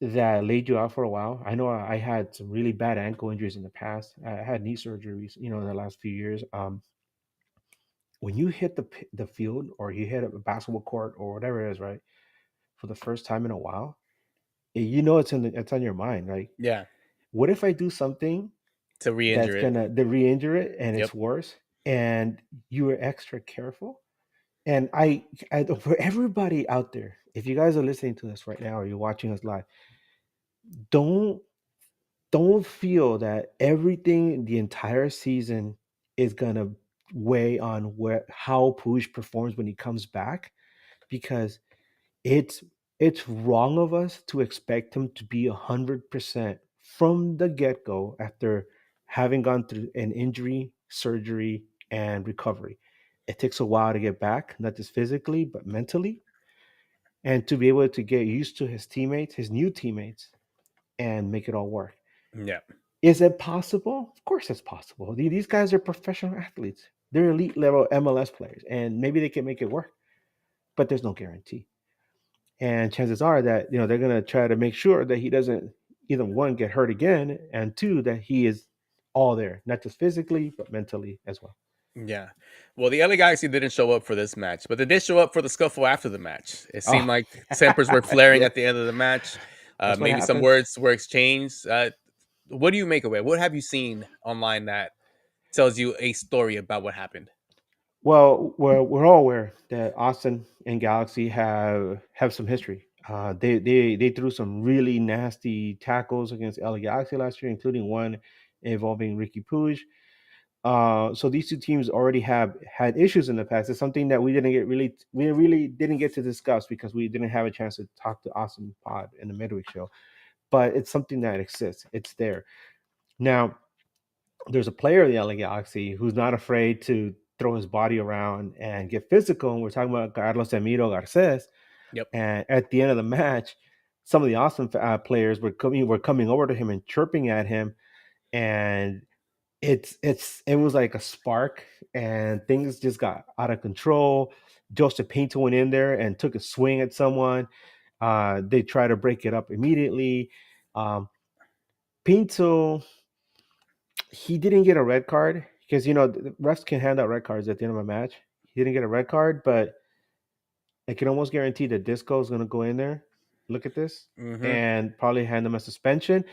that laid you out for a while, I know I had some really bad ankle injuries in the past. I had knee surgeries, in the last few years. When you hit the field or you hit a basketball court or whatever it is, right, for the first time in a while, it's on your mind. Like, Yeah, what if I do something to re-injure that's it. gonna to re-injure it and Yep. it's worse, and you were extra careful? And I for everybody out there, if you guys are listening to this right now or you're watching us live, don't don't feel that everything the entire season is gonna weigh on how Puig performs when he comes back, because it's it's wrong of us to expect him to be 100% from the get-go after having gone through an injury, surgery, and recovery. It takes a while to get back, not just physically but mentally, and to be able to get used to his teammates, his new teammates, and make it all work. Yeah. Is it possible? Of course it's possible. These guys are professional athletes. They're elite level MLS players, and maybe they can make it work, but there's no guarantee. And chances are that they're going to try to make sure that he doesn't, either one, get hurt again, and two, that he is all there, not just physically but mentally as well. Yeah. Well, the LA Galaxy didn't show up for this match, but they did show up for the scuffle after the match. It seemed Oh, like tempers were flaring yeah, at the end of the match. that's what Maybe some happens. words were exchanged. What do you make of it? What have you seen online that tells you a story about what happened? Well, we're all aware that Austin and Galaxy have some history. They threw some really nasty tackles against LA Galaxy last year, including one involving Ricky Puig. So these two teams already have had issues in the past. It's something that we really didn't get to discuss because we didn't have a chance to talk to Austin Pod in the midweek show. But it's something that exists. It's there now. There's a player in the LA Galaxy who's not afraid to throw his body around and get physical. And we're talking about Carlos Emiro Garces. Yep. And at the end of the match, some of the awesome players were coming over to him and chirping at him, and it was like a spark, and things just got out of control. Joseph Pinto went in there and took a swing at someone. They tried to break it up immediately. Pinto, he didn't get a red card because the refs can hand out red cards at the end of a match. He didn't get a red card, but I can almost guarantee that Disco is going to go in there, look at this, Mm-hmm. and probably hand them a suspension.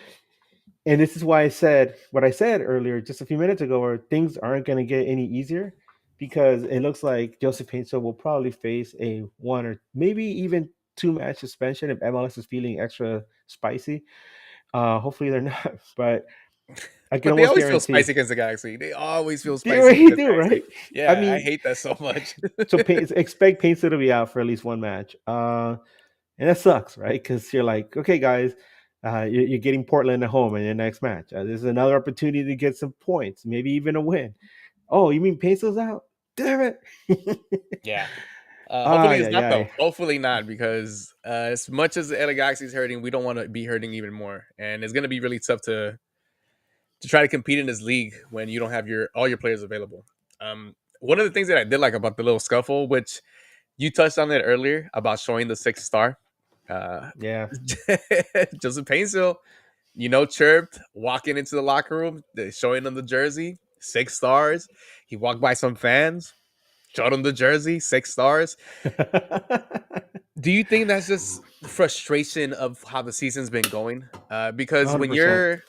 And this is why I said what I said earlier, just a few minutes ago, where things aren't going to get any easier, because it looks like Joseph Pinto will probably face a one or maybe even 2 match suspension if MLS is feeling extra spicy. Hopefully they're not, but I can But they almost always feel guarantee spicy against the Galaxy. They always feel they spicy already against do, the Galaxy. right? I Yeah, I mean, hate that so much. so expect Pinto to be out for at least one match. And that sucks, right? Because you're like, okay, guys, you're getting Portland at home in your next match. This is another opportunity to get some points, maybe even a win. Oh, you mean Peso's out? Damn it! Yeah. Ah, Hopefully it's yeah, not yeah. though. Hopefully not, because as much as the LA Galaxy is hurting, we don't want to be hurting even more, and it's going to be really tough to try to compete in this league when you don't have your all your players available. One of the things that I did like about the little scuffle, which you touched on it earlier about showing the 6 star, uh, Yeah. Joseph Painsil, chirped walking into the locker room, showing them the jersey, 6 stars. He walked by some fans, showed them the jersey, 6 stars. Do you think that's just frustration of how the season's been going? Because when 100%.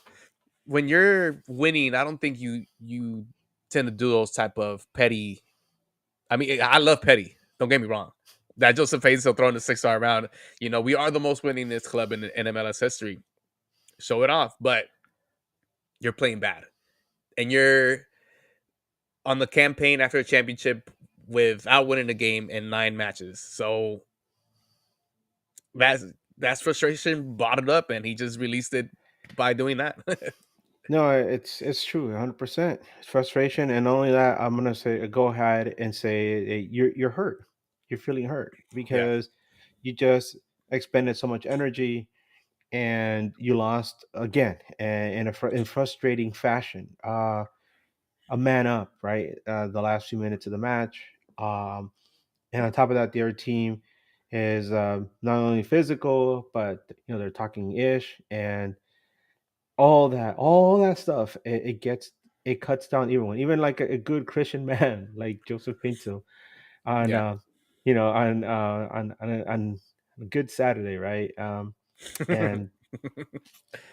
you're winning, I don't think you tend to do those type of petty. I mean, I love petty. Don't get me wrong. That Joseph Hayes still throwing the 6 star around. We are the most winningest club in MLS history. Show it off, but you're playing bad, and you're on the campaign after a championship without winning a game in 9 matches. So that's that's frustration bottled up, and he just released it by doing that. No, it's true, 100%. It's frustration, and not only that, I'm gonna say go ahead and say you're hurt. You're feeling hurt Yeah, because you just expended so much energy and you lost again in frustrating fashion. A man up, right? The last few minutes of the match, and on top of that, the other team is not only physical, but they're talking ish and all that stuff. It cuts down everyone, even like a good Christian man like Joseph Pinto on yeah. on a good Saturday, right? And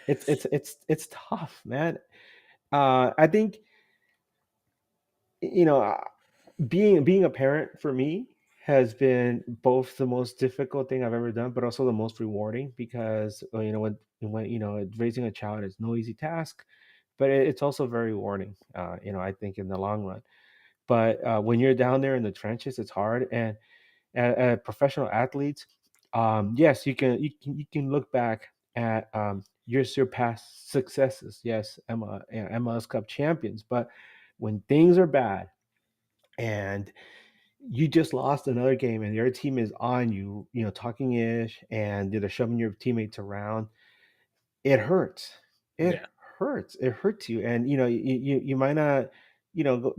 it's tough, man. I think you know being a parent for me has been both the most difficult thing I've ever done, but also the most rewarding because when raising a child is no easy task, but it's also very rewarding. I think in the long run. But when you're down there in the trenches, it's hard. And professional athletes, yes, you can look back at your past successes. Yes, MLS Cup champions, but when things are bad and you just lost another game and your team is on you, talking ish, and they're shoving your teammates around. It hurts. It Yeah, hurts. It hurts you, and you might not,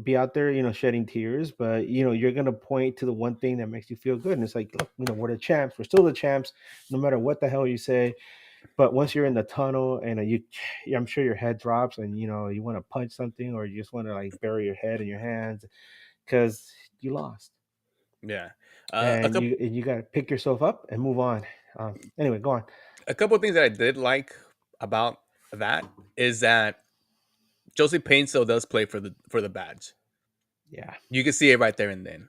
be out there, shedding tears, but you're gonna point to the one thing that makes you feel good, and it's like, look, we're the champs. We're still the champs, no matter what the hell you say. But once you're in the tunnel and I'm sure your head drops, and you want to punch something, or you just want to like bury your head in your hands because you lost. yeah. A And couple you got to pick yourself up and move on. Anyway, go on. a couple of things that I did like about that is that Josie Painso does play for the badge. Yeah. You can see it right there and then,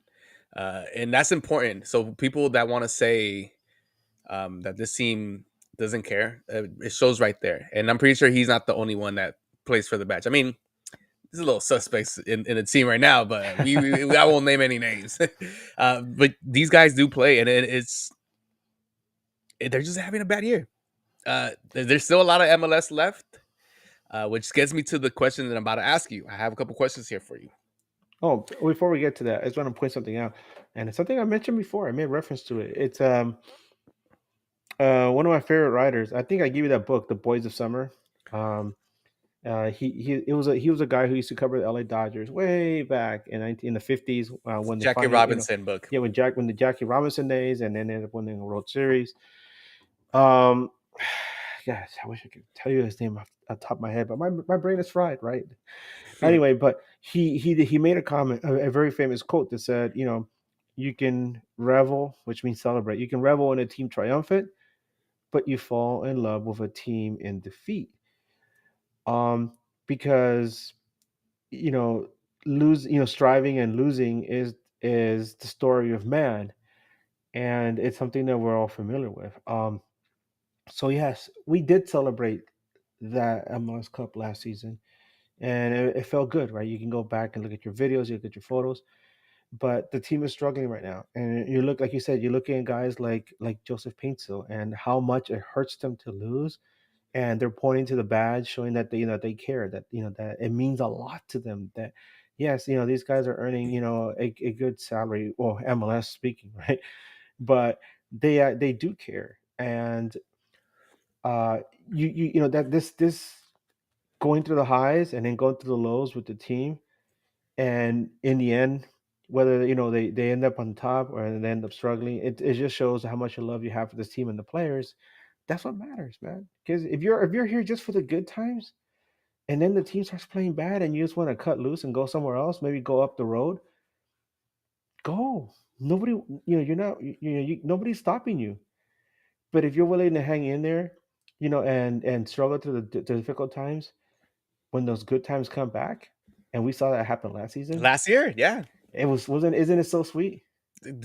and that's important. So people that want to say that this team doesn't care, it shows right there. And I'm pretty sure he's not the only one that plays for the badge. I mean, there's a little suspects in the team right now, but I won't name any names. But these guys do play, and they're just having a bad year. There's still a lot of MLS left, which gets me to the question that I'm about to ask you. I have a couple questions here for you. Oh, before we get to that, I just want to point something out, and it's something I mentioned before. I made reference to it. It's one of my favorite writers. I think I gave you that book, The Boys of Summer. He was a guy who used to cover the LA Dodgers way back in the 50s when they Jackie finally Robinson book. yeah, when the Jackie Robinson days, and then ended up winning a World Series. Um, yes, I wish I could tell you his name off the top of my head, but my brain is fried, right? Anyway, but he made a comment, a very famous quote that said, you can revel, which means celebrate. You can revel in a team triumphant, but you fall in love with a team in defeat. Because you know striving and losing is the story of man, and it's something that we're all familiar with. So yes, we did celebrate that MLS Cup last season, and it felt good, right? You can go back and look at your videos, you look at your photos, but the team is struggling right now. And you look, like you said, you're looking at guys like Joseph Paintsil and how much it hurts them to lose. And they're pointing to the badge, showing that they care, that that it means a lot to them. That yes, these guys are earning a good salary, well, MLS speaking, right? But they do care, and uh, that this going through the highs and then going through the lows with the team, and in the end, whether they end up on top or they end up struggling, it just shows how much love you have for this team and the players. That's what matters, man. Because if you're here just for the good times, and then the team starts playing bad, and you just want to cut loose and go somewhere else, maybe go up the road, go. Nobody, you're not, nobody's stopping you. But if you're willing to hang in there, and struggle through the difficult times, when those good times come back, and we saw that happen last season, Last year, yeah, wasn't isn't it so sweet?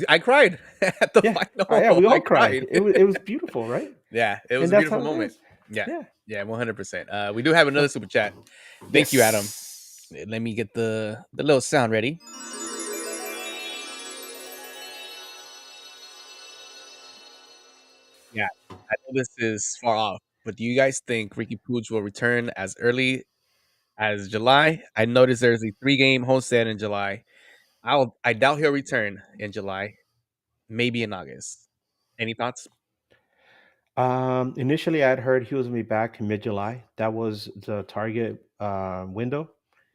I cried at the Yeah, yeah, final. we I all cried. cried. It was beautiful, right? Yeah, it was And a that's beautiful how it moment. is. Yeah, Yeah. yeah, 100%. We do have another So super chat. Thank you, Adam. yes. Let me get the little sound ready. Yeah, I know this is far off. but do you guys think Ricky Pooch will return as early as July? I noticed there's a 3-game homestand in July. I doubt he'll return in July. Maybe in August. Any thoughts? Initially, I'd heard he was gonna be back in mid-July. That was the target window.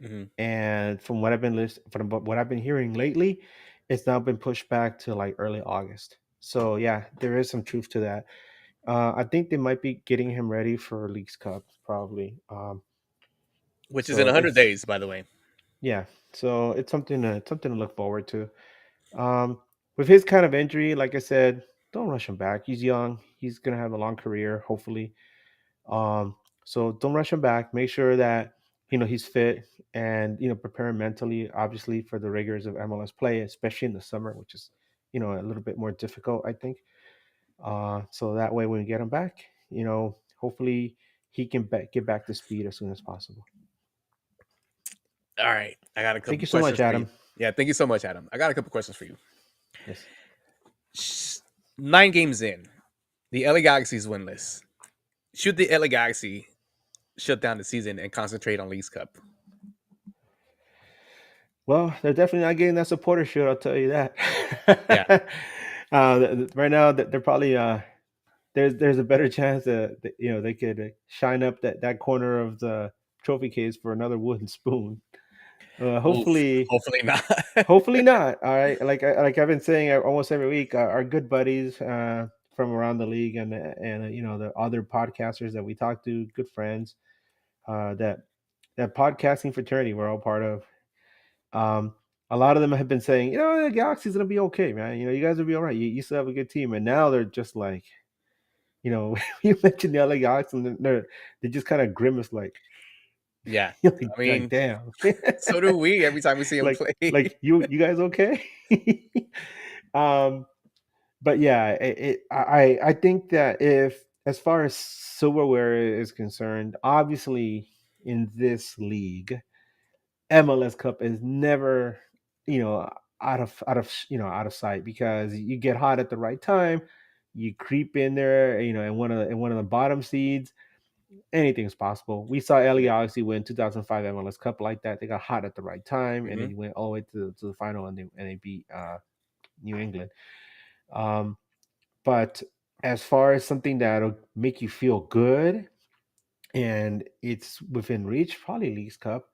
Hmm. And from what I've been hearing lately, it's now been pushed back to like early August. So yeah, there is some truth to that. I think they might be getting him ready for Leagues Cup probably. Which is in So 100 it's days, by the way. yeah, so it's something to look forward to. Um, with his kind of injury, like I said, don't rush him back. He's young. He's gonna have a long career, hopefully. Um, so don't rush him back. Make sure that he's fit and prepare him mentally, obviously, for the rigors of MLS play, especially in the summer, which is a little bit more difficult, I think. So that way, when we get him back, hopefully he can get back to speed as soon as possible. All right. I got a Thank couple you so questions much, for you. Adam. Yeah, thank you so much, Adam. I got a couple questions for you. Yes. 9 games in, the LA Galaxy's winless. Should the LA Galaxy shut down the season and concentrate on Leagues Cup? Well, they're definitely not getting that supporter shield. I'll tell you that. Yeah. Right now, they're probably there's a better chance that they could shine up that corner of the trophy case for another wooden spoon. Oof. Hopefully, Hopefully not. hopefully not. All right, like I've been saying almost every week, our good buddies from around the league and the other podcasters that we talk to, good friends that podcasting fraternity we're all part of. Um, a lot of them have been saying, the Galaxy's gonna be okay, man. You guys will be all right. You still have a good team, and now they're just like, you mentioned the LA Galaxy, and they just kind of grimace like, Yeah. like, I like mean, damn, so do we every time we see him like play. you guys okay? um, but yeah, I think that if as far as silverware is concerned, obviously in this league, MLS Cup is never, you know, out of sight because you get hot at the right time, you creep in there, in one of the bottom seeds, anything's possible. We saw LA Yeah. Galaxy win 2005 MLS Cup like that. They got hot at the right time, and then Hmm. you went all the way to the final, and they beat New England. Um, but as far as something that'll make you feel good and it's within reach, probably Leagues Cup,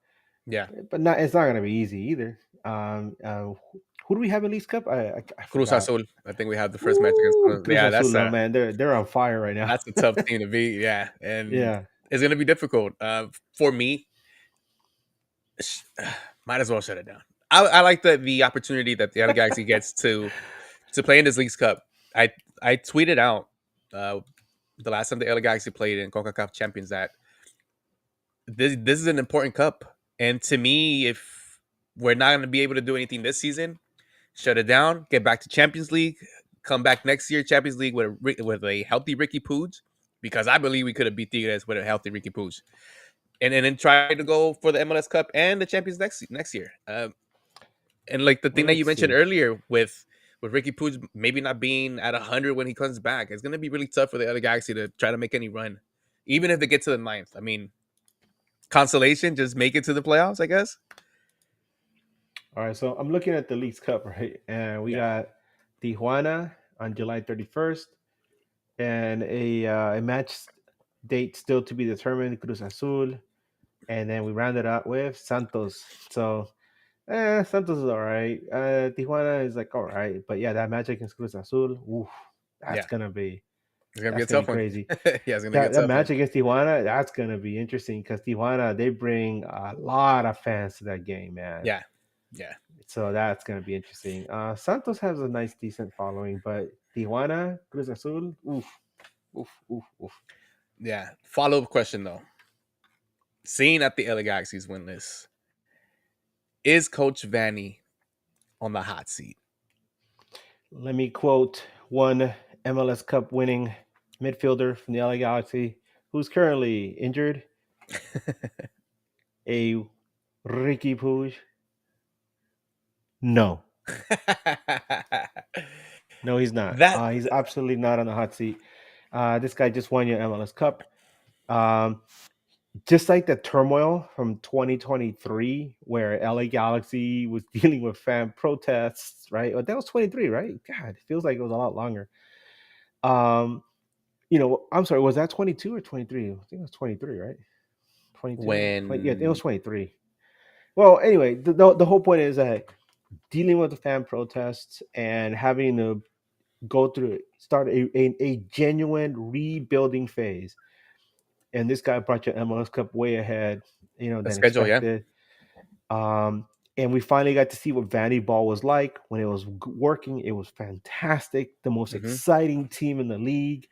Yeah. but not it's not gonna be easy either. Who do we have in Leagues Cup? I Cruz forgot. Azul. I think we have the first match against Ooh, Cruz. Cruz Yeah, Azul, no man, they're on fire right now. that's a tough team to beat. Yeah, and Yeah, it's gonna be difficult. For me, might as well shut it down. I like the opportunity that the LA Galaxy gets to play in this League's Cup. I I tweeted out uh, the last time the LA Galaxy played in CONCACAF Champions that this is an important cup, and to me, if we're not going to be able to do anything this season, shut it down, get back to Champions League, come back next year Champions League with a healthy Ricky Pooch, because I believe we could have beat Tigres with a healthy Ricky Pooch, and then try to go for the MLS Cup and the Champions next year. And like the well, thing that you let's mentioned see. earlier with Ricky Pooch maybe not being at 100 when he comes back, it's gonna be really tough for the other Galaxy to try to make any run, even if they get to the ninth. I mean, consolation, just make it to the playoffs, I guess. All right, so I'm looking at the Leagues Cup, right, and we Yeah, got Tijuana on July 31st, and a match date still to be determined, Cruz Azul, and then we rounded out with Santos. So Santos is all right. Tijuana is like all right, but yeah, that match against Cruz Azul, oof, that's yeah, gonna be it's gonna be that's a gonna be tough one. crazy. Yeah, it's gonna be a That tough one. match against Tijuana, that's gonna be interesting because Tijuana they bring a lot of fans to that game, man. Yeah, yeah, So that's gonna be interesting. Santos has a nice, decent following, but Tijuana, Cruz Azul, oof, oof, oof, oof. yeah. Follow up question though: seeing at the LA Galaxy's win list, is Coach Vanny on the hot seat? Let me quote one MLS Cup winning midfielder from the LA Galaxy who's currently injured, a Ricky Puig. No, no, he's not. that He's absolutely not on the hot seat. This guy just won your MLS Cup. Um, just like the turmoil from 2023, where LA Galaxy was dealing with fan protests, right? But that was 23, right? God, it feels like it was a lot longer. Um, I'm sorry, was that 22 or 23? I think it was 23, right? 22, 20, yeah, it was When 23. Well, anyway, the whole point is that dealing with the fan protests and having to go through it, start a genuine rebuilding phase. And this guy brought your MLS Cup way ahead, the than schedule, yeah. expected. Um, and we finally got to see what Vandy Ball was like when it was working. It was fantastic. The most Hmm. exciting team in the league.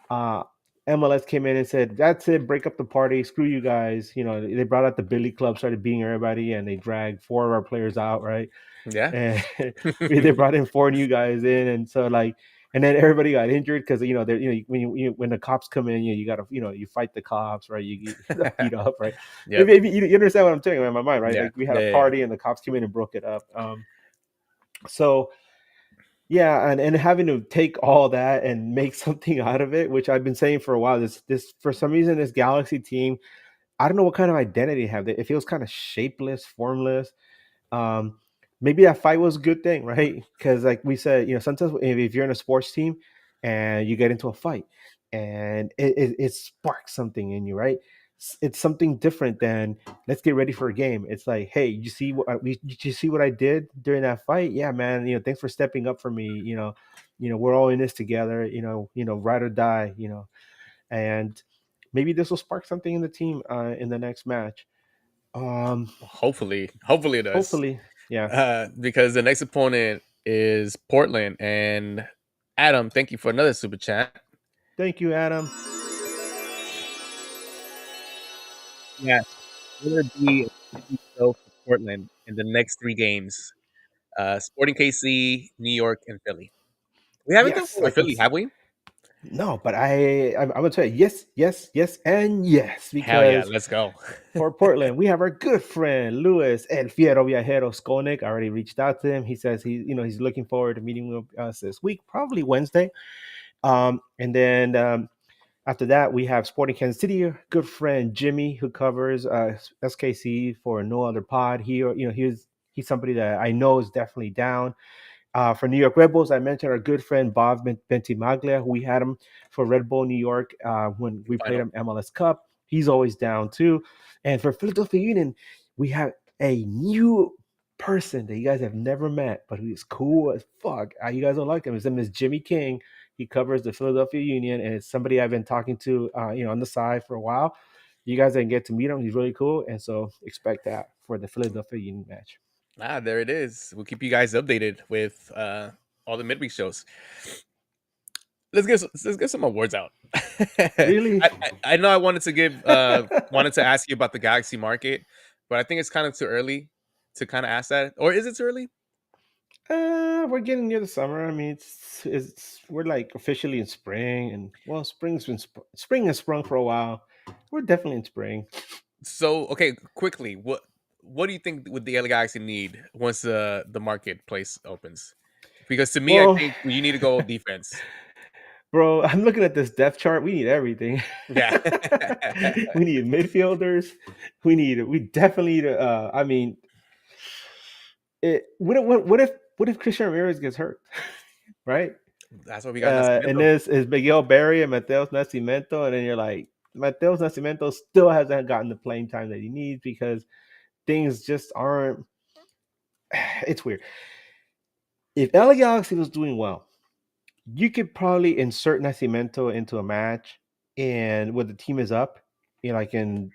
uh MLS came in and said, "That's it, break up the party, screw you guys." They brought out the Billy Club, started beating everybody, and they dragged four of our players out, right? Yeah. And they brought in four new guys in, and so like, and then everybody got injured because when the cops come in, you gotta you fight the cops, right? You get beat up, right? Yep. Maybe you understand what I'm saying in my mind, right? Yeah. Like we had Yeah. a Yeah. party and the cops came in and broke it up. So yeah, and having to take all that and make something out of it, which I've been saying for a while. This for some reason, this Galaxy team, I don't know what kind of identity they have. It feels kind of shapeless, formless. um Maybe that fight was a good thing, right? Because like we said, sometimes if you're in a sports team and you get into a fight and it sparks something in you, right? It's something different than let's get ready for a game. It's like, hey, did you see what I did during that fight? Yeah, man, thanks for stepping up for me. We're all in this together, ride or die. And maybe this will spark something in the team in the next match. um Hopefully it does. Hopefully. Yeah. Because the next opponent is Portland. And Adam, thank you for another super chat. Thank you, Adam. Yeah, we're gonna be a TV show for Portland in the next three games. Sporting KC, New York, and Philly. We haven't done Yes, one I with can. Philly, have we? No, but I'm gonna tell you, yes, yes, yes, and yes, Hell yeah, because let's go. for Portland, we have our good friend Luis El Fiero Viajero Skonik. I already reached out to him. He says he's looking forward to meeting with us this week, probably Wednesday. And then after that, we have Sporting Kansas City, good friend Jimmy, who covers SKC for No Other Pod. He's somebody that I know is definitely down. For New York Red Bulls, I mentioned our good friend Bob Bentimaglia. We had him for Red Bull New York when we played Final. him MLS Cup. He's always down too. And for Philadelphia Union, we have a new person that you guys have never met, but he's cool as fuck. You guys don't like him. His name is Jimmy King. He covers the Philadelphia Union, and it's somebody I've been talking to, on the side for a while. You guys didn't get to meet him. He's really cool, and so expect that for the Philadelphia Union match. There it is. We'll keep you guys updated with all the midweek shows. Let's get some awards out. Really? I know I wanted to ask you about the Galaxy market, but I think it's kind of too early to kind of ask that. Or is it too early? We're getting near the summer. I mean, it's we're like officially in spring, and well, spring has sprung for a while. We're definitely in spring. So okay, quickly, what do you think would the LA Galaxy need once the marketplace opens? Because to me, I Well, think you need to go defense. bro, I'm looking at this depth chart. We need everything. Yeah. We need midfielders. We definitely need. I mean, what if Christian Ramirez gets hurt, right? That's why we got And Nascimento. this is Miguel Berry and Mateus Nascimento, and then you're like, Mateus Nascimento still hasn't gotten the playing time that he needs because things just aren't. It's weird. If LA Galaxy was doing well, you could probably insert Nascimento into a match, and when the team is up, like in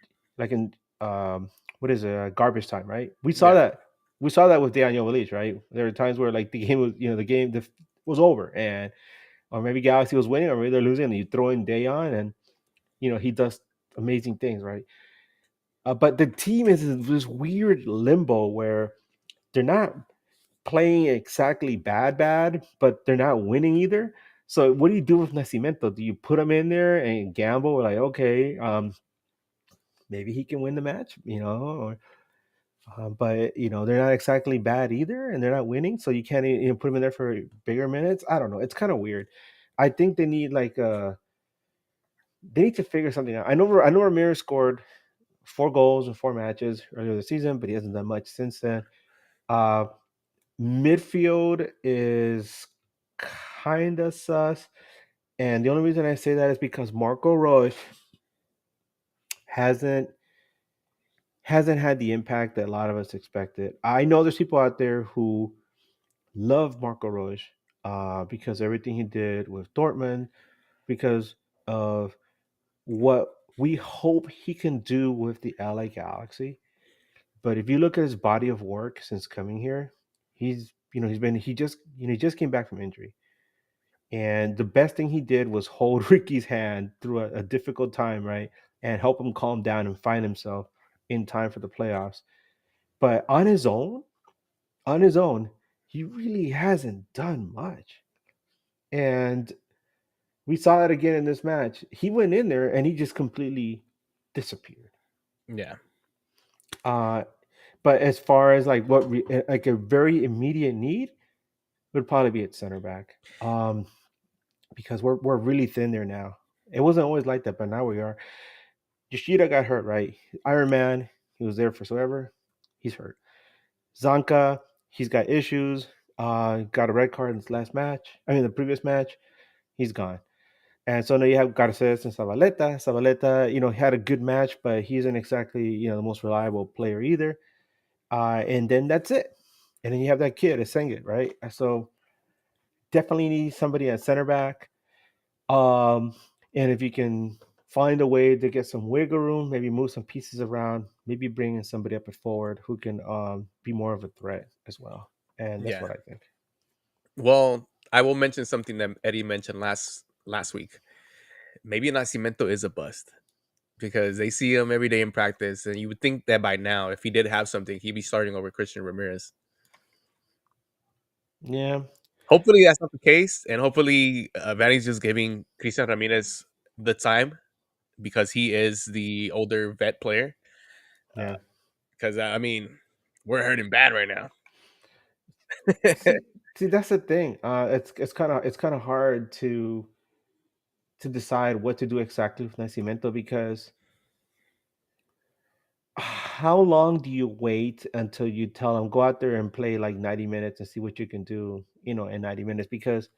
what is it, garbage time, right? We saw Yeah. that. We saw that with Daniel Veliz, right? There were times where like the game was over, and or maybe Galaxy was winning, or maybe they're losing, and you throw in Dayon, and he does amazing things, right? But the team is in this weird limbo where they're not playing exactly bad, but they're not winning either. So what do you do with Nascimento? Do you put him in there and gamble? We're like, okay, maybe he can win the match, or but they're not exactly bad either, and they're not winning, so you can't put him in there for bigger minutes. I don't know. It's kind of weird. I think they need like they need to figure something out. I know Ramirez scored 4 goals in 4 matches earlier this season, but he hasn't done much since then. Uh, Midfield is kind of sus, and the only reason I say that is because Marco Royce hasn't hasn't had the impact that a lot of us expected. I know there's people out there who love Marco Royce because everything he did with Dortmund, because of what we hope he can do with the LA Galaxy. But if you look at his body of work since coming here, he just came back from injury. And the best thing he did was hold Ricky's hand through a difficult time, right? And help him calm down and find himself in time for the playoffs. But on his own, he really hasn't done much. And we saw that again in this match. He went in there and he just completely disappeared. Yeah. Uh, but as far as like like a very immediate need would probably be at center back, because we're really thin there now. It wasn't always like that, but now we are. Yoshida got hurt, right? Iron Man, he was there for forever. He's hurt. Zanka, he's got issues. Got a red card in his last match. I mean, the previous match, he's gone. And so now you have Garces and Zabaleta. Zabaleta, he had a good match, but he isn't exactly, the most reliable player either. And then that's it. And then you have that kid, Esengit, right? So definitely need somebody at center back. Um, and if you can find a way to get some wiggle room, maybe move some pieces around, maybe bring in somebody up at forward who can be more of a threat as well. And that's Yeah. what I think. Well, I will mention something that Eddie mentioned last week. Maybe Nascimento is a bust because they see him every day in practice, and you would think that by now, if he did have something, he'd be starting over Christian Ramirez. Yeah. Hopefully that's not the case, and hopefully Vanny's just giving Christian Ramirez the time because he is the older vet player. Yeah. Because I mean, we're hurting bad right now. See, see, that's the thing. It's kind of hard to decide what to do exactly with Nascimento because how long do you wait until you tell them go out there and play like 90 minutes and see what you can do, in 90 minutes? Because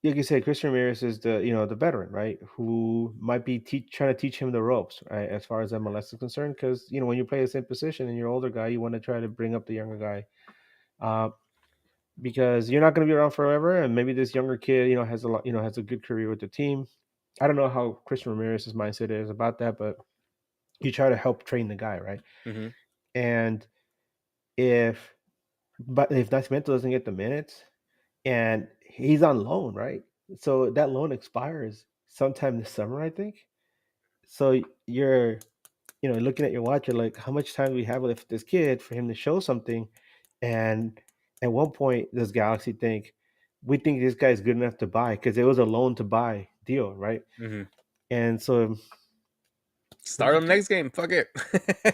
like you said, Christian Ramirez is the veteran, right? Who might be trying to teach him the ropes, right? As far as MLS is concerned, because when you play the same position and you're an older guy, you want to try to bring up the younger guy, uh, because you're not going to be around forever, and maybe this younger kid, has a lot, has a good career with the team. I don't know how Christian Ramirez's mindset is about that, but you try to help train the guy, right? Hmm. And if if Nascimento doesn't get the minutes and he's on loan, right? So that loan expires sometime this summer, I think. So you're, looking at your watch, you're like, how much time do we have with this kid for him to show something? And at one point, does Galaxy think we think this guy's good enough to buy because it was a loan to buy deal, right? Hmm. And so, what do Start you him do next game. Fuck it.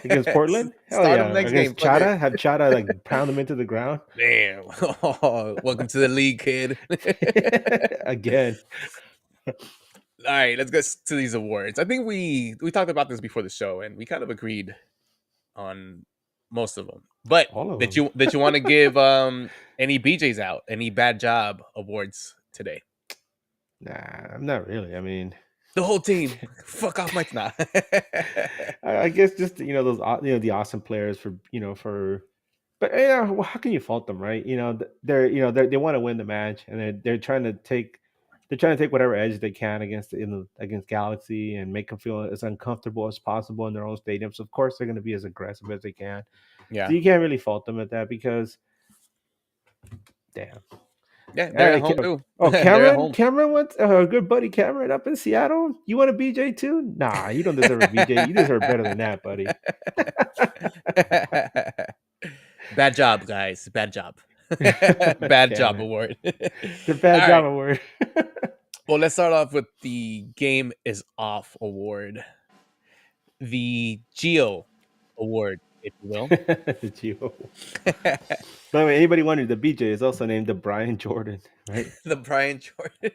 against Portland? Hell Start him yeah! next game. Against Fuck it. Chata, have Chata like pound him into the ground Damn. Welcome to the league, kid. again. All right, let's get to these awards. I think we talked about this before the show, and we kind of agreed on most of them. But All of did them. you want to give any BJ's out, any bad job awards today? Nah, I'm not really. I mean, The whole team, fuck off my nah. I guess just those the awesome players for but well, how can you fault them, right? They're they want to win the match and they're trying to take whatever edge they can against Galaxy and make them feel as uncomfortable as possible in their own stadium. So of course they're going to be as aggressive as they can. So Yeah, you can't really fault them at that because damn. yeah, they're at home Oh, too. oh, They're at Cameron, home. Cameron, what? Our good buddy Cameron up in Seattle. You want a BJ too? Nah, you don't deserve a BJ. You deserve better than that, buddy. Bad job, guys. Bad job. Bad job Cameron, award. the All bad job right. award. Well, let's start off with the Game is Off award, the Geo award, if you will. The Gio. By the way, anybody wondering, the BJ is also named the Brian Jordan, right? The Brian Jordan.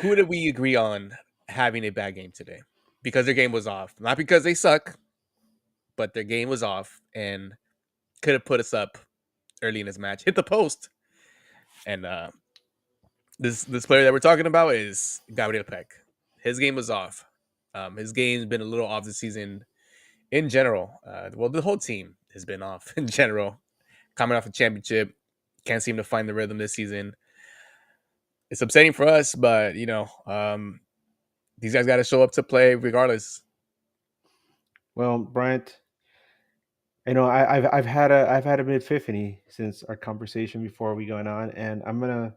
who did we agree on having a bad game today? Because their game was off, not because they suck, but their game was off and could have put us up early in this match. Hit the post, and this player that we're talking about is Gabriel Peck. His game was off. His game's been a little off this season in general. Well, the whole team has been off in general. Coming off a championship, can't seem to find the rhythm this season. It's upsetting for us, but these guys got to show up to play regardless. Well, Bryant, I've had an epiphany since our conversation before we going on, and I'm gonna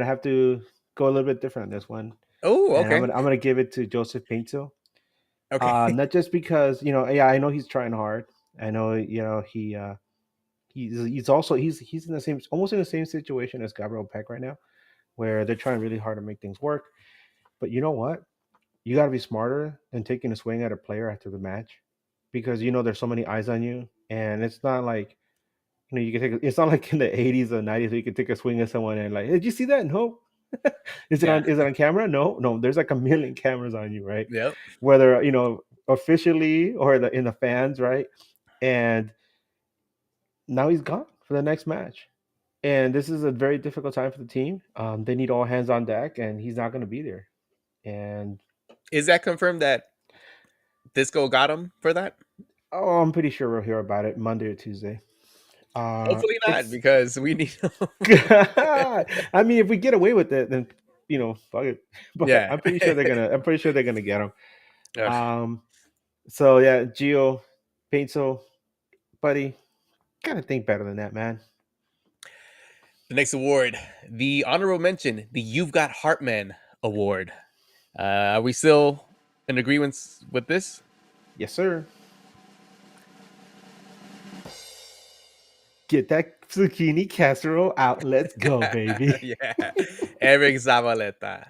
have to go a little bit different on this one, Oh, and okay, I'm gonna give it to Joseph Pinto. okay, Not just because yeah, I know he's trying hard. I know he's also he's in the same almost in the same situation as Gabriel Peck right now, where they're trying really hard to make things work. But you know what? You got to be smarter than taking a swing at a player after the match, because there's so many eyes on you, and it's not like you can take. It's not like in the '80s or '90s where you can take a swing at someone and like, hey, did you see that? No. yeah, Is it on camera? No, no. There's like a million cameras on you, right? yep. Whether officially or in the fans, right? And now he's gone for the next match. And this is a very difficult time for the team. They need all hands on deck, and he's not going to be there. And Is that confirmed that Disco got him for that? oh, I'm pretty sure we'll hear about it Monday or Tuesday. Hopefully not, It's because we need him. I mean, if we get away with it, then fuck it. But Yeah. I'm pretty sure they're gonna. I'm pretty sure they're gonna get him. Ugh. Um. So yeah, Gio, Painso, buddy, gotta think better than that, man. The next award, the honorable mention, the You've Got Heartman Award. Are we still in agreement with this? Yes, sir. Get that zucchini casserole out. Let's go, baby. Yeah, Eric Zavaleta.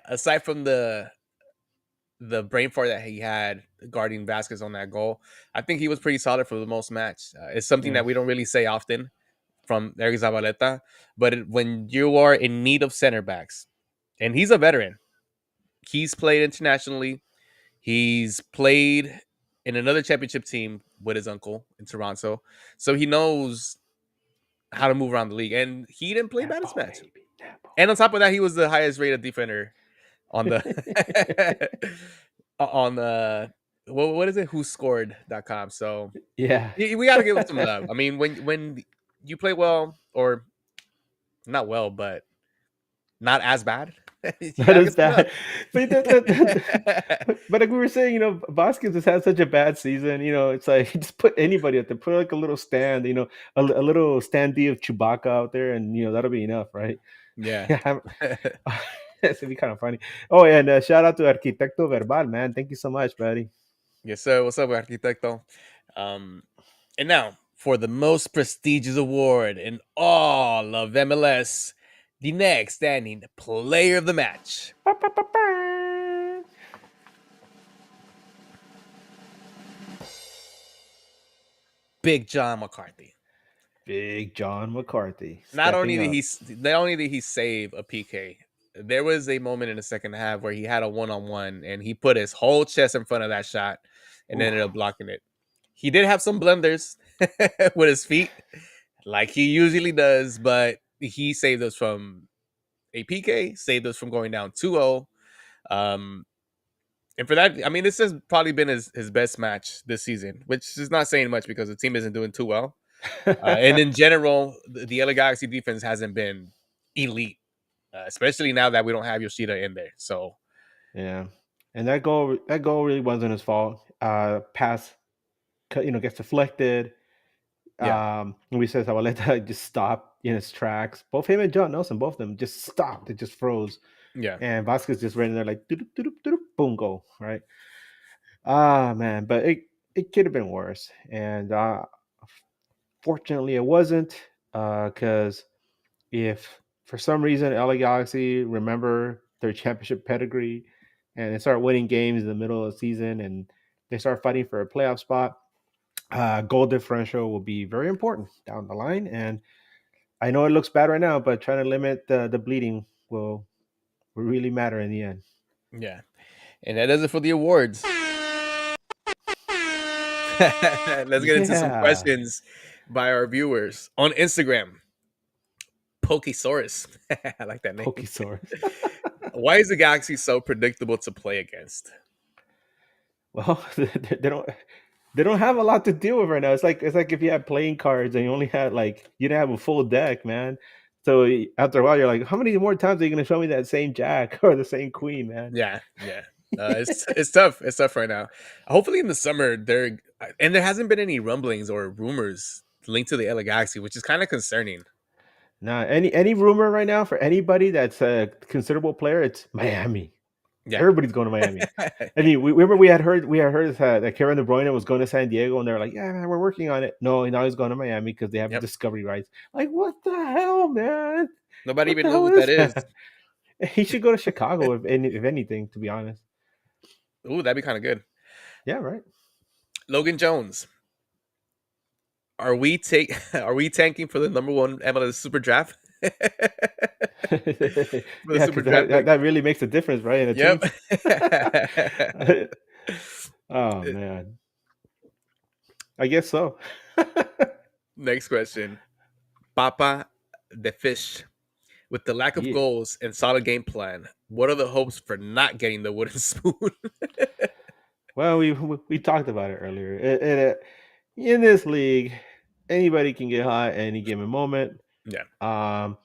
Aside from the brain fart that he had guarding Vasquez on that goal, I think he was pretty solid for the most match. It's something Yeah. that we don't really say often from Eric Zavaleta, but when you are in need of center backs, and he's a veteran, he's played internationally, he's played in another championship team with his uncle in Toronto, so he knows how to move around the league, and he didn't play bad this Nepo, match. baby. Nepo. And on top of that, he was the highest rated defender on the on the what is it? Who scored.com. So Yeah. we got to give him some love. I mean, when you play well, or not well, but not as bad, you Not got to as get some love. bad. But, but like we were saying, Vasquez has had such a bad season. It's like just put anybody out there, put like a little stand, a little standee of Chewbacca out there, and that'll be enough, right? Yeah. Yeah, it's gonna be kind of funny. Oh, and shout out to Arquitecto Verbal, man. Thank you so much, buddy. Yes, sir. What's up, Arquitecto? Um, and now for the most prestigious award in all of MLS, the next standing player of the match, Big John McCarthy. Big John McCarthy Not stepping only did up. he save a PK, there was a moment in the second half where he had a one-on-one and he put his whole chest in front of that shot and Oof. ended up blocking it. He did have some blunders with his feet, like he usually does, but he saved us from a PK, saved us from going down 2-0. And for that, I mean, this has probably been his best match this season, which is not saying much because the team isn't doing too well. And in general, the LA Galaxy defense hasn't been elite, especially now that we don't have Yoshida in there. So Yeah, and that goal really wasn't his fault. Pass, gets deflected. yeah, We said Zabaleta just stopped in his tracks. Both him and John Nelson, both of them just stopped. It just froze, yeah, and Vasquez just ran in there like doop, doop, doop, boom, goal, right? Ah, man, but it could have been worse, and fortunately it wasn't. Because if for some reason LA Galaxy remember their championship pedigree and they start winning games in the middle of the season and they start fighting for a playoff spot, goal differential will be very important down the line. And I know it looks bad right now, but trying to limit the bleeding will what really matter in the end. Yeah. And that does it for the awards. Let's get into some Yeah, questions by our viewers on Instagram. Pokesaurus. I like that name. Pokesaurus. Why is the Galaxy so predictable to play against? Well, they don't have a lot to deal with right now. It's like if you had playing cards and you only had like you didn't have a full deck, man. So after a while, you're like, how many more times are you going to show me that same jack or the same queen, man? Yeah, yeah. It's tough. It's tough right now. Hopefully in the summer there hasn't been any rumblings or rumors linked to the LA Galaxy, which is kind of concerning. Nah, any rumor right now for anybody that's a considerable player, it's Miami. Yeah. Everybody's going to Miami. I mean, we remember we had heard that Kevin De Bruyne was going to San Diego, and they're like, "Yeah, man, we're working on it." No, now he's going to Miami because they have Yep. discovery rights. Like, what the hell, man? Nobody What even the knows hell what is that is. that? He should go to Chicago if anything, to be honest. Ooh, that'd be kind of good. Yeah, right. Logan Jones. Are we tanking for the number one MLS Super Draft? For the Yeah, Super because Draft pick. that really makes a difference, right? In a Yep. team. Oh man, I guess so. Next question. Papa the Fish. With the lack of Yeah. goals and solid game plan, what are the hopes for not getting the wooden spoon? Well, we talked about it earlier. In this league, anybody can get hot at any given moment. Yeah. Um,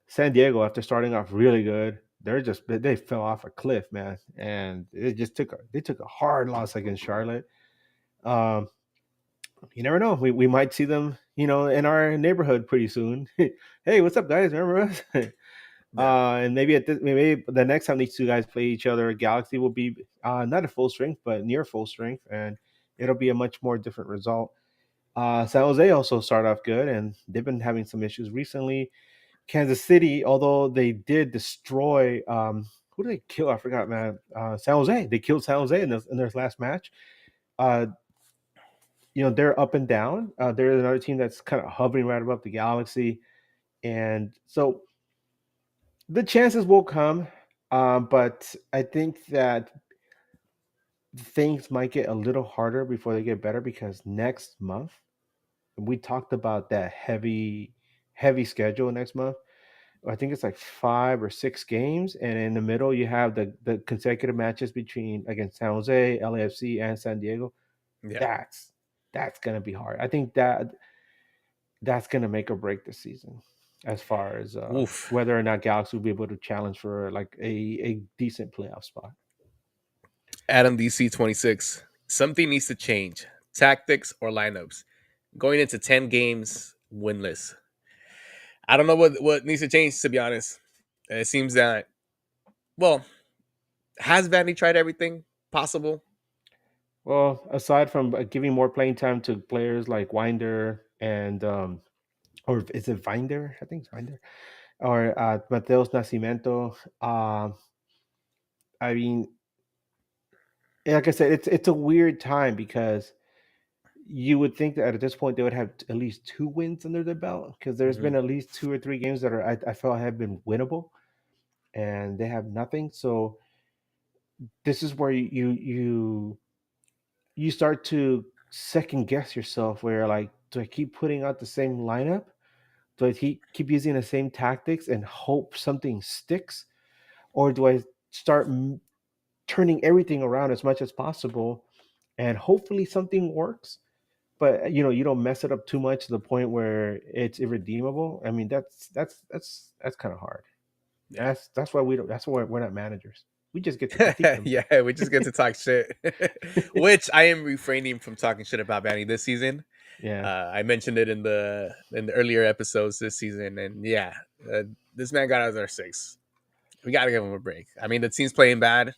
San Diego, after starting off really good, they fell off a cliff, man, and it just took a hard loss against Charlotte. Um, you never know. We might see them, in our neighborhood pretty soon. Hey, what's up, guys? Remember us? Yeah. And maybe the next time these two guys play each other, Galaxy will be not at full strength, but near full strength, and it'll be a much more different result. San Jose also started off good, and they've been having some issues recently. Kansas City, although they did destroy, who did they kill? I forgot, man. San Jose. They killed San Jose in their last match. Uh, they're up and down. They're another team that's kind of hovering right above the Galaxy, and so the chances will come. But I think that things might get a little harder before they get better because next month we talked about that heavy schedule next month. I think it's like 5 or 6 games, and in the middle you have the consecutive matches between against San Jose, LAFC, and San Diego. Yeah. That's gonna be hard. I think that's gonna make or break the season as far as Oof. whether or not Galaxy will be able to challenge for like a decent playoff spot. Adam DC26. Something needs to change. Tactics or lineups. Going into 10 games winless. I don't know what needs to change, to be honest. It seems that, well, has Vandy tried everything possible? Well, aside from giving more playing time to players like Winder and or is it Vinder? I think it's Vinder or Mateos Nascimento. I mean, like I said, it's a weird time because you would think that at this point they would have at least 2 wins under their belt because there's Mm-hmm. been at least 2 or 3 games that I felt have been winnable, and they have nothing. So this is where you start to second guess yourself, where like, do I keep putting out the same lineup? Do I keep using the same tactics and hope something sticks, or do I start turning everything around as much as possible and hopefully something works? But you don't mess it up too much to the point where it's irredeemable. I mean, that's kind of hard. Yeah. That's why we don't. That's why we're not managers. We just get to critique them. Yeah, we just get to talk shit. Which I am refraining from talking shit about Vandy this season. Yeah, I mentioned it in the earlier episodes this season, and yeah, this man got out of our 6. We got to give him a break. I mean, the team's playing bad.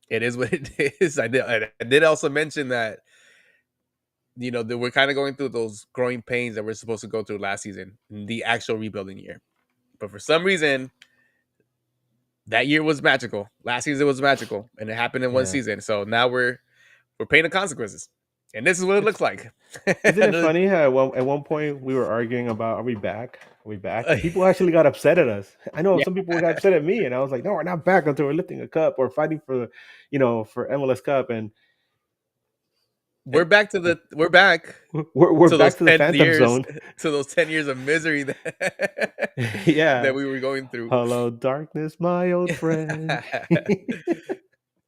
It is what it is. I did also mention that that we're kind of going through those growing pains that we're supposed to go through last season, the actual rebuilding year. But for some reason, that year was magical. Last season was magical, and it happened in one yeah. season. So now we're paying the consequences. And this is what it It's looks like. Isn't it Another- funny how at one point we were arguing about are we back? Are we back? And people actually got upset at us. I know yeah, some people got upset at me, and I was like, no, we're not back until we're lifting a cup or fighting for, for MLS Cup, and we're it, back to the we're back we're to those back to the 10 Phantom years Zone. to those 10 years of misery that that Yeah. we were going through. Hello, darkness, my old friend.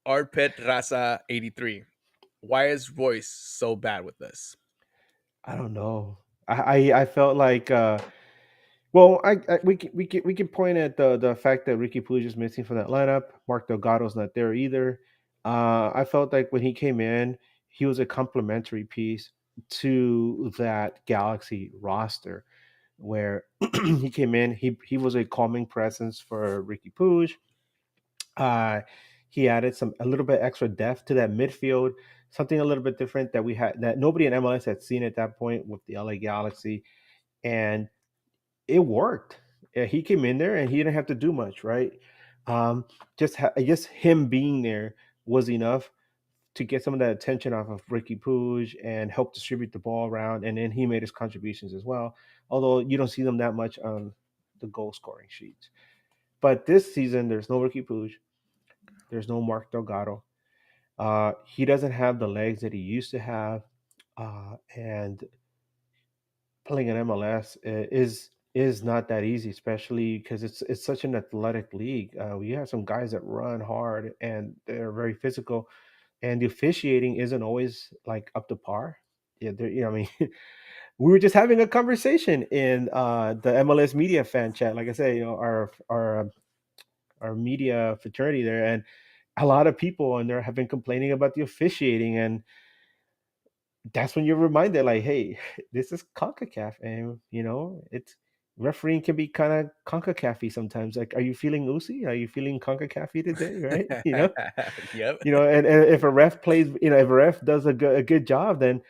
Arpet Raza 83. Why is Royce so bad with this? I don't know. I felt like well, we can point at the fact that Ricky Puig is missing from that lineup. Mark Delgado's not there either. I felt like when he came in, he was a complementary piece to that Galaxy roster. Where he came in, he was a calming presence for Ricky Puig. Uh, he added a little bit extra depth to that midfield, something a little bit different that we had that nobody in MLS had seen at that point with the LA Galaxy, and it worked. He came in there and he didn't have to do much, right? I guess him being there was enough to get some of that attention off of Ricky Puig and help distribute the ball around. And then he made his contributions as well, although you don't see them that much on the goal scoring sheets. But this season, there's no Ricky Puig, there's no Mark Delgado. He doesn't have the legs that he used to have, and playing in MLS is not that easy, especially because it's such an athletic league. We have some guys that run hard and they're very physical, and the officiating isn't always like up to par. Yeah, I mean, we were just having a conversation in the MLS media fan chat. Like I say, our media fraternity there, and a lot of people in there have been complaining about the officiating, and that's when you're reminded, like, hey, this is CONCACAF, and it's refereeing can be kind of CONCACAFy sometimes. Like, are you feeling Uzi? Are you feeling CONCACAFy today? Right? Yep. And if a ref plays, if a ref does a good job, then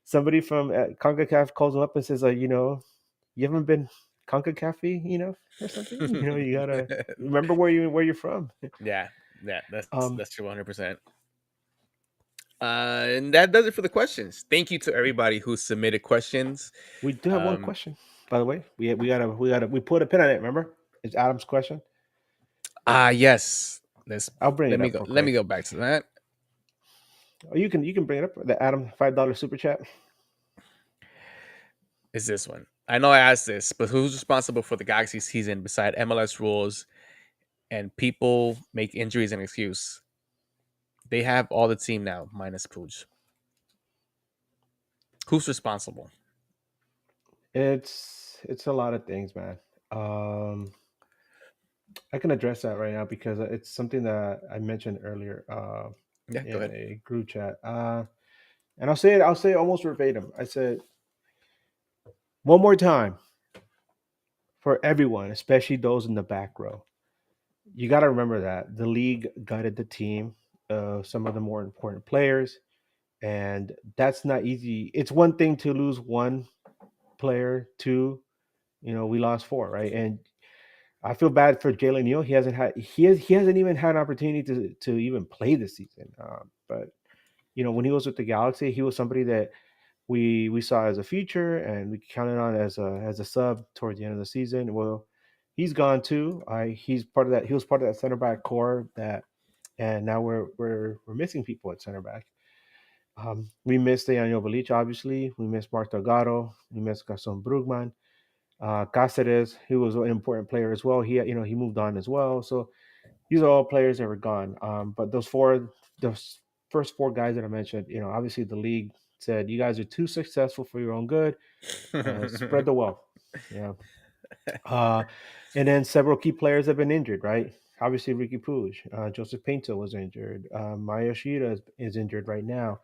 somebody from CONCACAF calls them up and says, you haven't been CONCACAFy, or something. You gotta remember where you're from. Yeah, yeah, that's Um, that's true 100%. And that does it for the questions. Thank you to everybody who submitted questions. we do have one Um, question, by the way. We put a pin on it. Remember, it's Adam's question. yes. Let's I'll bring it up real let me quick. go back to that. Oh, you can bring it up. The Adam $5 super chat. Is this one? I know I asked this, but who's responsible for the Galaxy season beside MLS rules and people make injuries an excuse? They have all the team now, minus Pooch. Who's responsible? It's a lot of things, man. I can address that right now because it's something that I mentioned earlier Yeah, go in ahead. a group chat. And I'll say it. I'll say it almost verbatim. I said one more time for everyone, especially those in the back row. You got to remember that the league gutted the team, some of the more important players, and that's not easy. It's one thing to lose one player, two. We lost four, right? And I feel bad for Jalen Neal. He hasn't even had an opportunity to even play this season. But when he was with the Galaxy, he was somebody that we saw as a future, and we counted on as a sub towards the end of the season. Well, he's gone too. He's part of that. He was part of that center back core that, and now we're missing people at center back. We missed Daniel Velic, obviously. We missed Mark Delgado. We missed Gaston Brugman. Cáceres, he was an important player as well. He moved on as well. So these are all players that were gone. But those first four guys that I mentioned, obviously the league said you guys are too successful for your own good. Spread the wealth. Yeah. Uh, and then several key players have been injured, right? Obviously, Ricky Puig, Joseph Pinto was injured. Maya Yoshida is injured right now.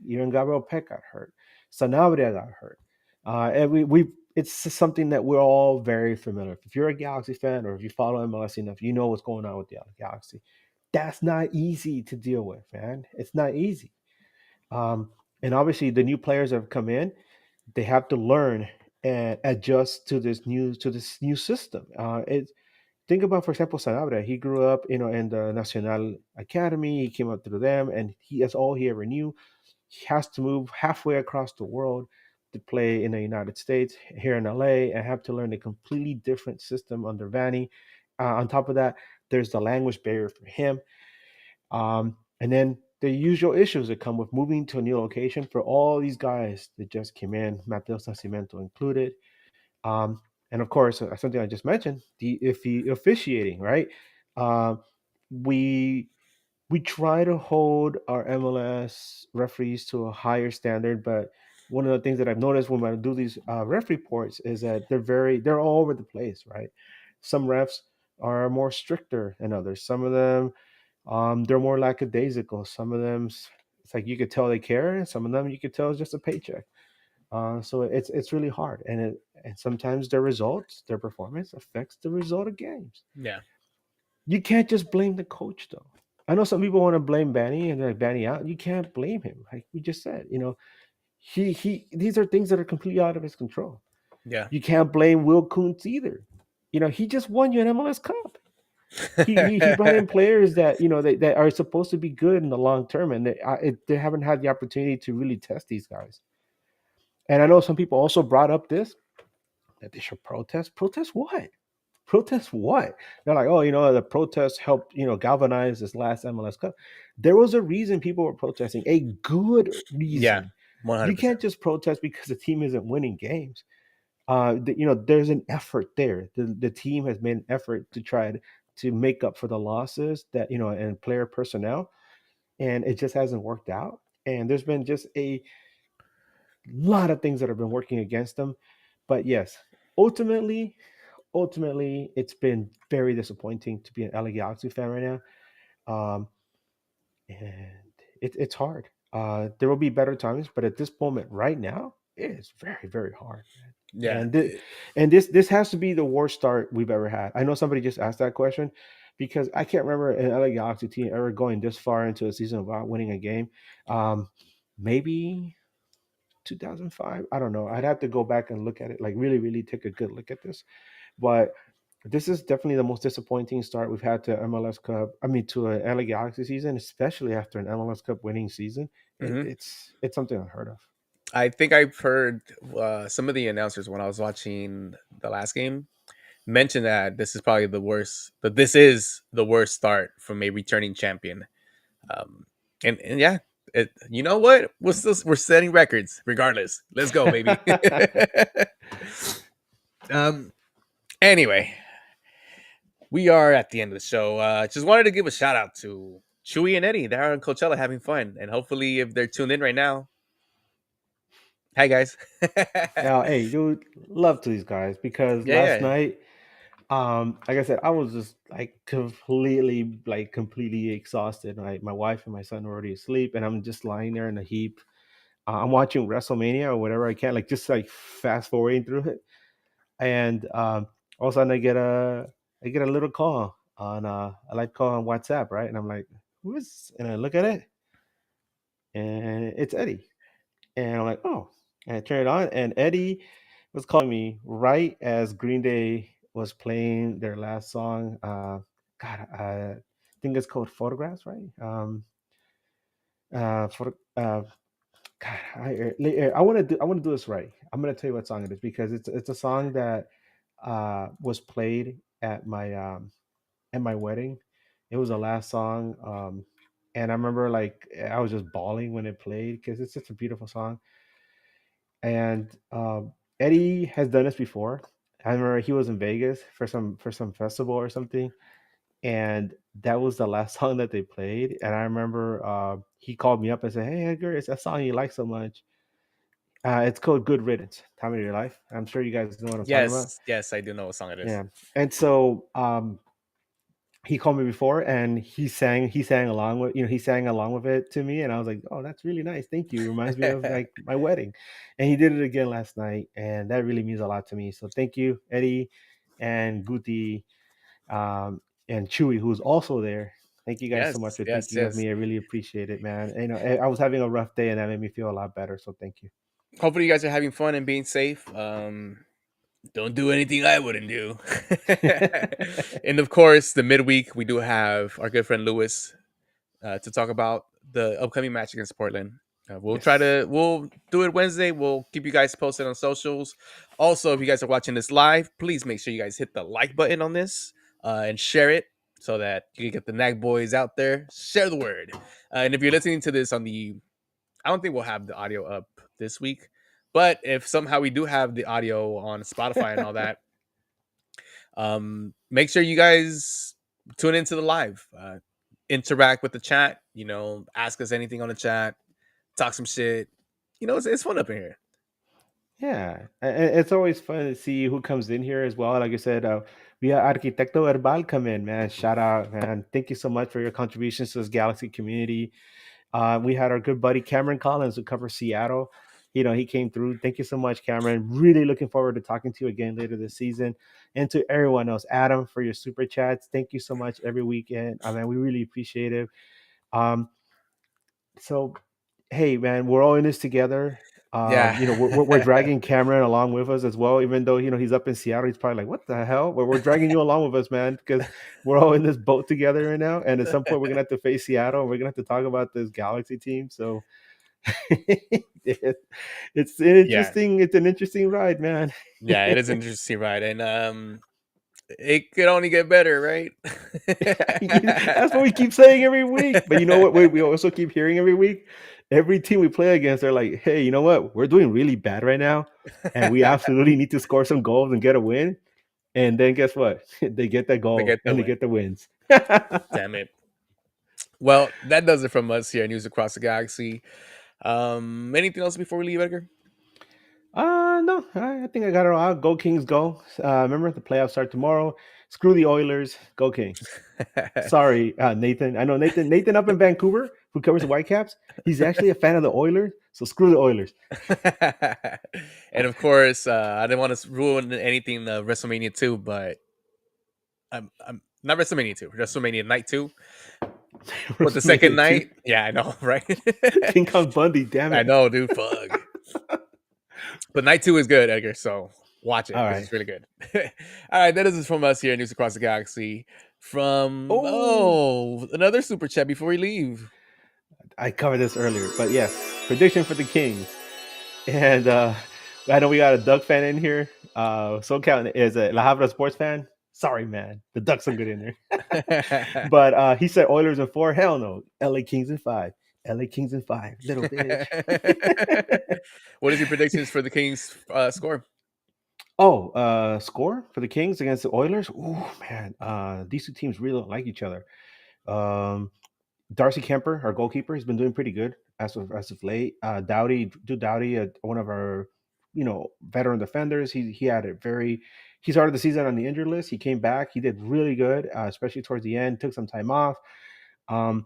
Even Gabriel Peck got hurt. Sanabria got hurt. And we it's something that we're all very familiar with. If you're a Galaxy fan or if you follow MLS enough, you know what's going on with the Galaxy. That's not easy to deal with, man. It's not easy. Um, and obviously, the new players that have come in, they have to learn and adjust to this new system. Think about, for example, Sanabria. He grew up, in the Nacional Academy. He came up through them, and that's all he ever knew. has to move halfway across the world to play in the United States here in LA and have to learn a completely different system under Vanny. On top of that, there's the language barrier for him. And then the usual issues that come with moving to a new location for all these guys that just came in, Mateos Nascimento included. Um, and of course, something I just mentioned, the iffy officiating, right? Uh, we we try to hold our MLS referees to a higher standard, but one of the things that I've noticed when I do these ref reports is that they're all over the place, right? Some refs are more stricter than others. Some of them they're more lackadaisical. Some of them it's like you could tell they care, and some of them you could tell it's just a paycheck. So it's really hard, and sometimes their results, their performance affects the result of games. Yeah. You can't just blame the coach though. I know some people want to blame Banny and like Banny out. You can't blame him. Like we just said, he these are things that are completely out of his control. Yeah. You can't blame Will Kuntz either. He just won you an MLS Cup. He brought in players that that are supposed to be good in the long term, and they haven't had the opportunity to really test these guys. And I know some people also brought up this that they should protest. Protest what? Protest what? They're like, oh, the protests helped, galvanize this last MLS Cup. There was a reason people were protesting, a good Yeah. reason. You 100%. can't just protest because the team isn't winning games. There's an effort there. The team has made an effort to try to make up for the losses that and player personnel, and it just hasn't worked out. And there's been just a lot of things that have been working against them. But yes, ultimately, it's been very disappointing to be an LA Galaxy fan right now. Um, and it's hard. There will be better times, but at this moment, right now, it is very, very hard. Yeah. And this has to be the worst start we've ever had. I know somebody just asked that question because I can't remember an LA Galaxy team ever going this far into a season without winning a game. Maybe 2005. I don't know. I'd have to go back and look at it, like really, really take a good look at this. But this is definitely the most disappointing start we've had to MLS Cup. I mean, to an LA Galaxy season, especially after an MLS Cup winning season. Hmm. It's something unheard of. I think I've heard some of the announcers when I was watching the last game mention that this is probably the worst, but this is the worst start from a returning champion. Um, and yeah, you know what? We're setting records regardless. Let's go, baby. um. Anyway, we are at the end of the show. Just wanted to give a shout out to Chewy and Eddie. They're on Coachella having fun, and hopefully, if they're tuned in right now, hi guys. Now, hey, dude, love to these guys because Yeah, last yeah. night, like I said, I was just like completely exhausted. My wife and my son were already asleep, and I'm just lying there in a heap. I'm watching WrestleMania or whatever I can, like just like fast forwarding through it, and all of a sudden I get a little call on a live call on WhatsApp, right? And I'm like, who is this? And I look at it, and it's Eddie, and I'm like, oh, and I turn it on, and Eddie was calling me right as Green Day was playing their last song. God, I think it's called Photographs, right? Photo, God, I want to do this right. I'm gonna tell you what song it is because it's a song that was played at my wedding. It was the last song, and I remember like I was just bawling when it played because it's such a beautiful song. And Eddie has done this before. I remember he was in Vegas for some festival or something, and that was the last song that they played. And I remember he called me up and said, "Hey Edgar, it's that song you like so much. It's called Good Riddance, Time of Your Life." I'm sure you guys know what I'm talking about. Yes, yes, I do know what song it is. Yeah. And so he called me before and he sang along with he sang along with it to me, and I was like, oh, that's really nice, thank you, reminds me of like my wedding. And he did it again last night, and that really means a lot to me. So thank you, Eddie and Guti, and Chewy, who's also there. Thank you guys so much Yes, for yes, thinking of yes. me. I really appreciate it, man. I was having a rough day and that made me feel a lot better, so thank you. Hopefully, you guys are having fun and being safe. Don't do anything I wouldn't do. And of course, the midweek we do have our good friend Lewis to talk about the upcoming match against Portland. Yes. we'll do it Wednesday. We'll keep you guys posted on socials. Also, if you guys are watching this live, please make sure you guys hit the like button on this and share it so that you can get the Nag boys out there. Share the word. And if you're listening to this on the, I don't think we'll have the audio up this week, but if somehow we do have the audio on Spotify and all that, make sure you guys tune into the live, interact with the chat, ask us anything on the chat, talk some shit. It's fun up in here. Yeah, it's always fun to see who comes in here as well. Like I said, we had Arquitecto Herbal come in, man. Shout out, man. Thank you so much for your contributions to this Galaxy community. We had our good buddy Cameron Collins who covers Seattle. He came through. Thank you so much, Cameron. Really looking forward to talking to you again later this season. And to everyone else, Adam, for your super chats. Thank you so much every weekend. I mean, we really appreciate it. Um, so hey man, we're all in this together. Yeah. We're dragging Cameron along with us as well, even though he's up in Seattle. He's probably like, what the hell? But we're dragging you along with us, man, because we're all in this boat together right now, and at some point we're gonna have to face Seattle, and we're gonna have to talk about this Galaxy team. So it's an Yeah. interesting ride, man. Yeah, it is interesting, right? And it could only get better, right? That's what we keep saying every week. But you know what? We also keep hearing every week. Every team we play against, they're like, hey, you know what? We're doing really bad right now. And we absolutely need to score some goals and get a win. And then guess what? They get that They goal get the and they win. get the wins. Damn it. Well, that does it from us here at News Across the Galaxy. Anything else before we leave, Edgar? No, I think I got it all out. Go Kings, go. Remember, the playoffs start tomorrow. Screw the Oilers. Go Kings. Sorry, Nathan. I know Nathan up in Vancouver, who covers the Whitecaps. He's actually a fan of the Oilers, so screw the Oilers. And of course, I didn't want to ruin anything WrestleMania 2, but I'm not WrestleMania 2, WrestleMania Night 2. What, the second WrestleMania 2. night? Yeah, I know, right? King Kong Bundy, damn I it. know, dude. Fuck. But Night 2 is good, Edgar. So watch it All because right. it's really good. All right, that is it from us here at News Across the Galaxy. From Oh, another super chat before we leave. I covered this earlier, but yes, prediction for the Kings. And I know we got a Duck fan in here. SoCal is a La Habra sports fan. Sorry, man. The Ducks are good in there. But he said Oilers in 4. Hell no. LA Kings in 5. LA Kings in 5. Little bitch. What is your predictions for the Kings score? Oh, score for the Kings against the Oilers. Ooh, man. These two teams really don't like each other. Um, Darcy Kemper, our goalkeeper, has been doing pretty good as of late. Dowdy, one of our veteran defenders. He had a very he started the season on the injured list. He came back. He did really good, especially towards the end. Took some time off. Um,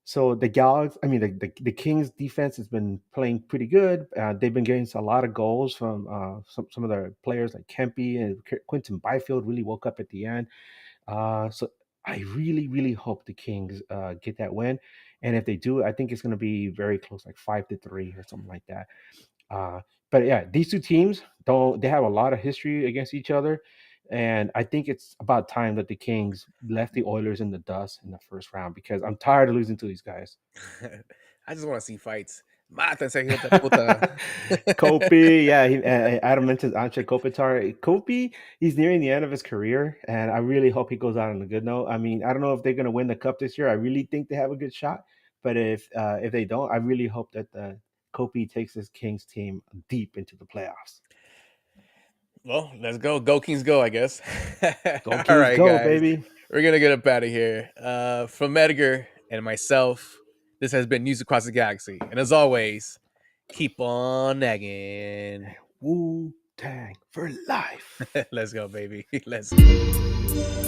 so the Galaxy, I mean the Kings defense has been playing pretty good. They've been getting a lot of goals from some of the players like Kempe and Quentin Byfield. Really woke up at the end. So I really, really hope the Kings get that win. And if they do, I think it's going to be very close, like 5-3 or something like that. Uh, but yeah, these two teams they have a lot of history against each other. And I think it's about time that the Kings left the Oilers in the dust in the first round because I'm tired of losing to these guys. I just want to see fights. Mátense, hijo de puta. Kopi, yeah, Adam mentions Anche Kopitar. Kopi, he's nearing the end of his career, and I really hope he goes out on a good note. I mean, I don't know if they're going to win the cup this year. I really think they have a good shot, but if they don't, I really hope that the Kopi takes his Kings team deep into the playoffs. Well, let's go. Go Kings, go, I guess. Go All Kings, right, go, guys. baby! We're going to get up out of here. From Edgar and myself, this has been News Across the Galaxy. And as always, keep on nagging. Wu Tang for life. Let's go, baby. Let's go.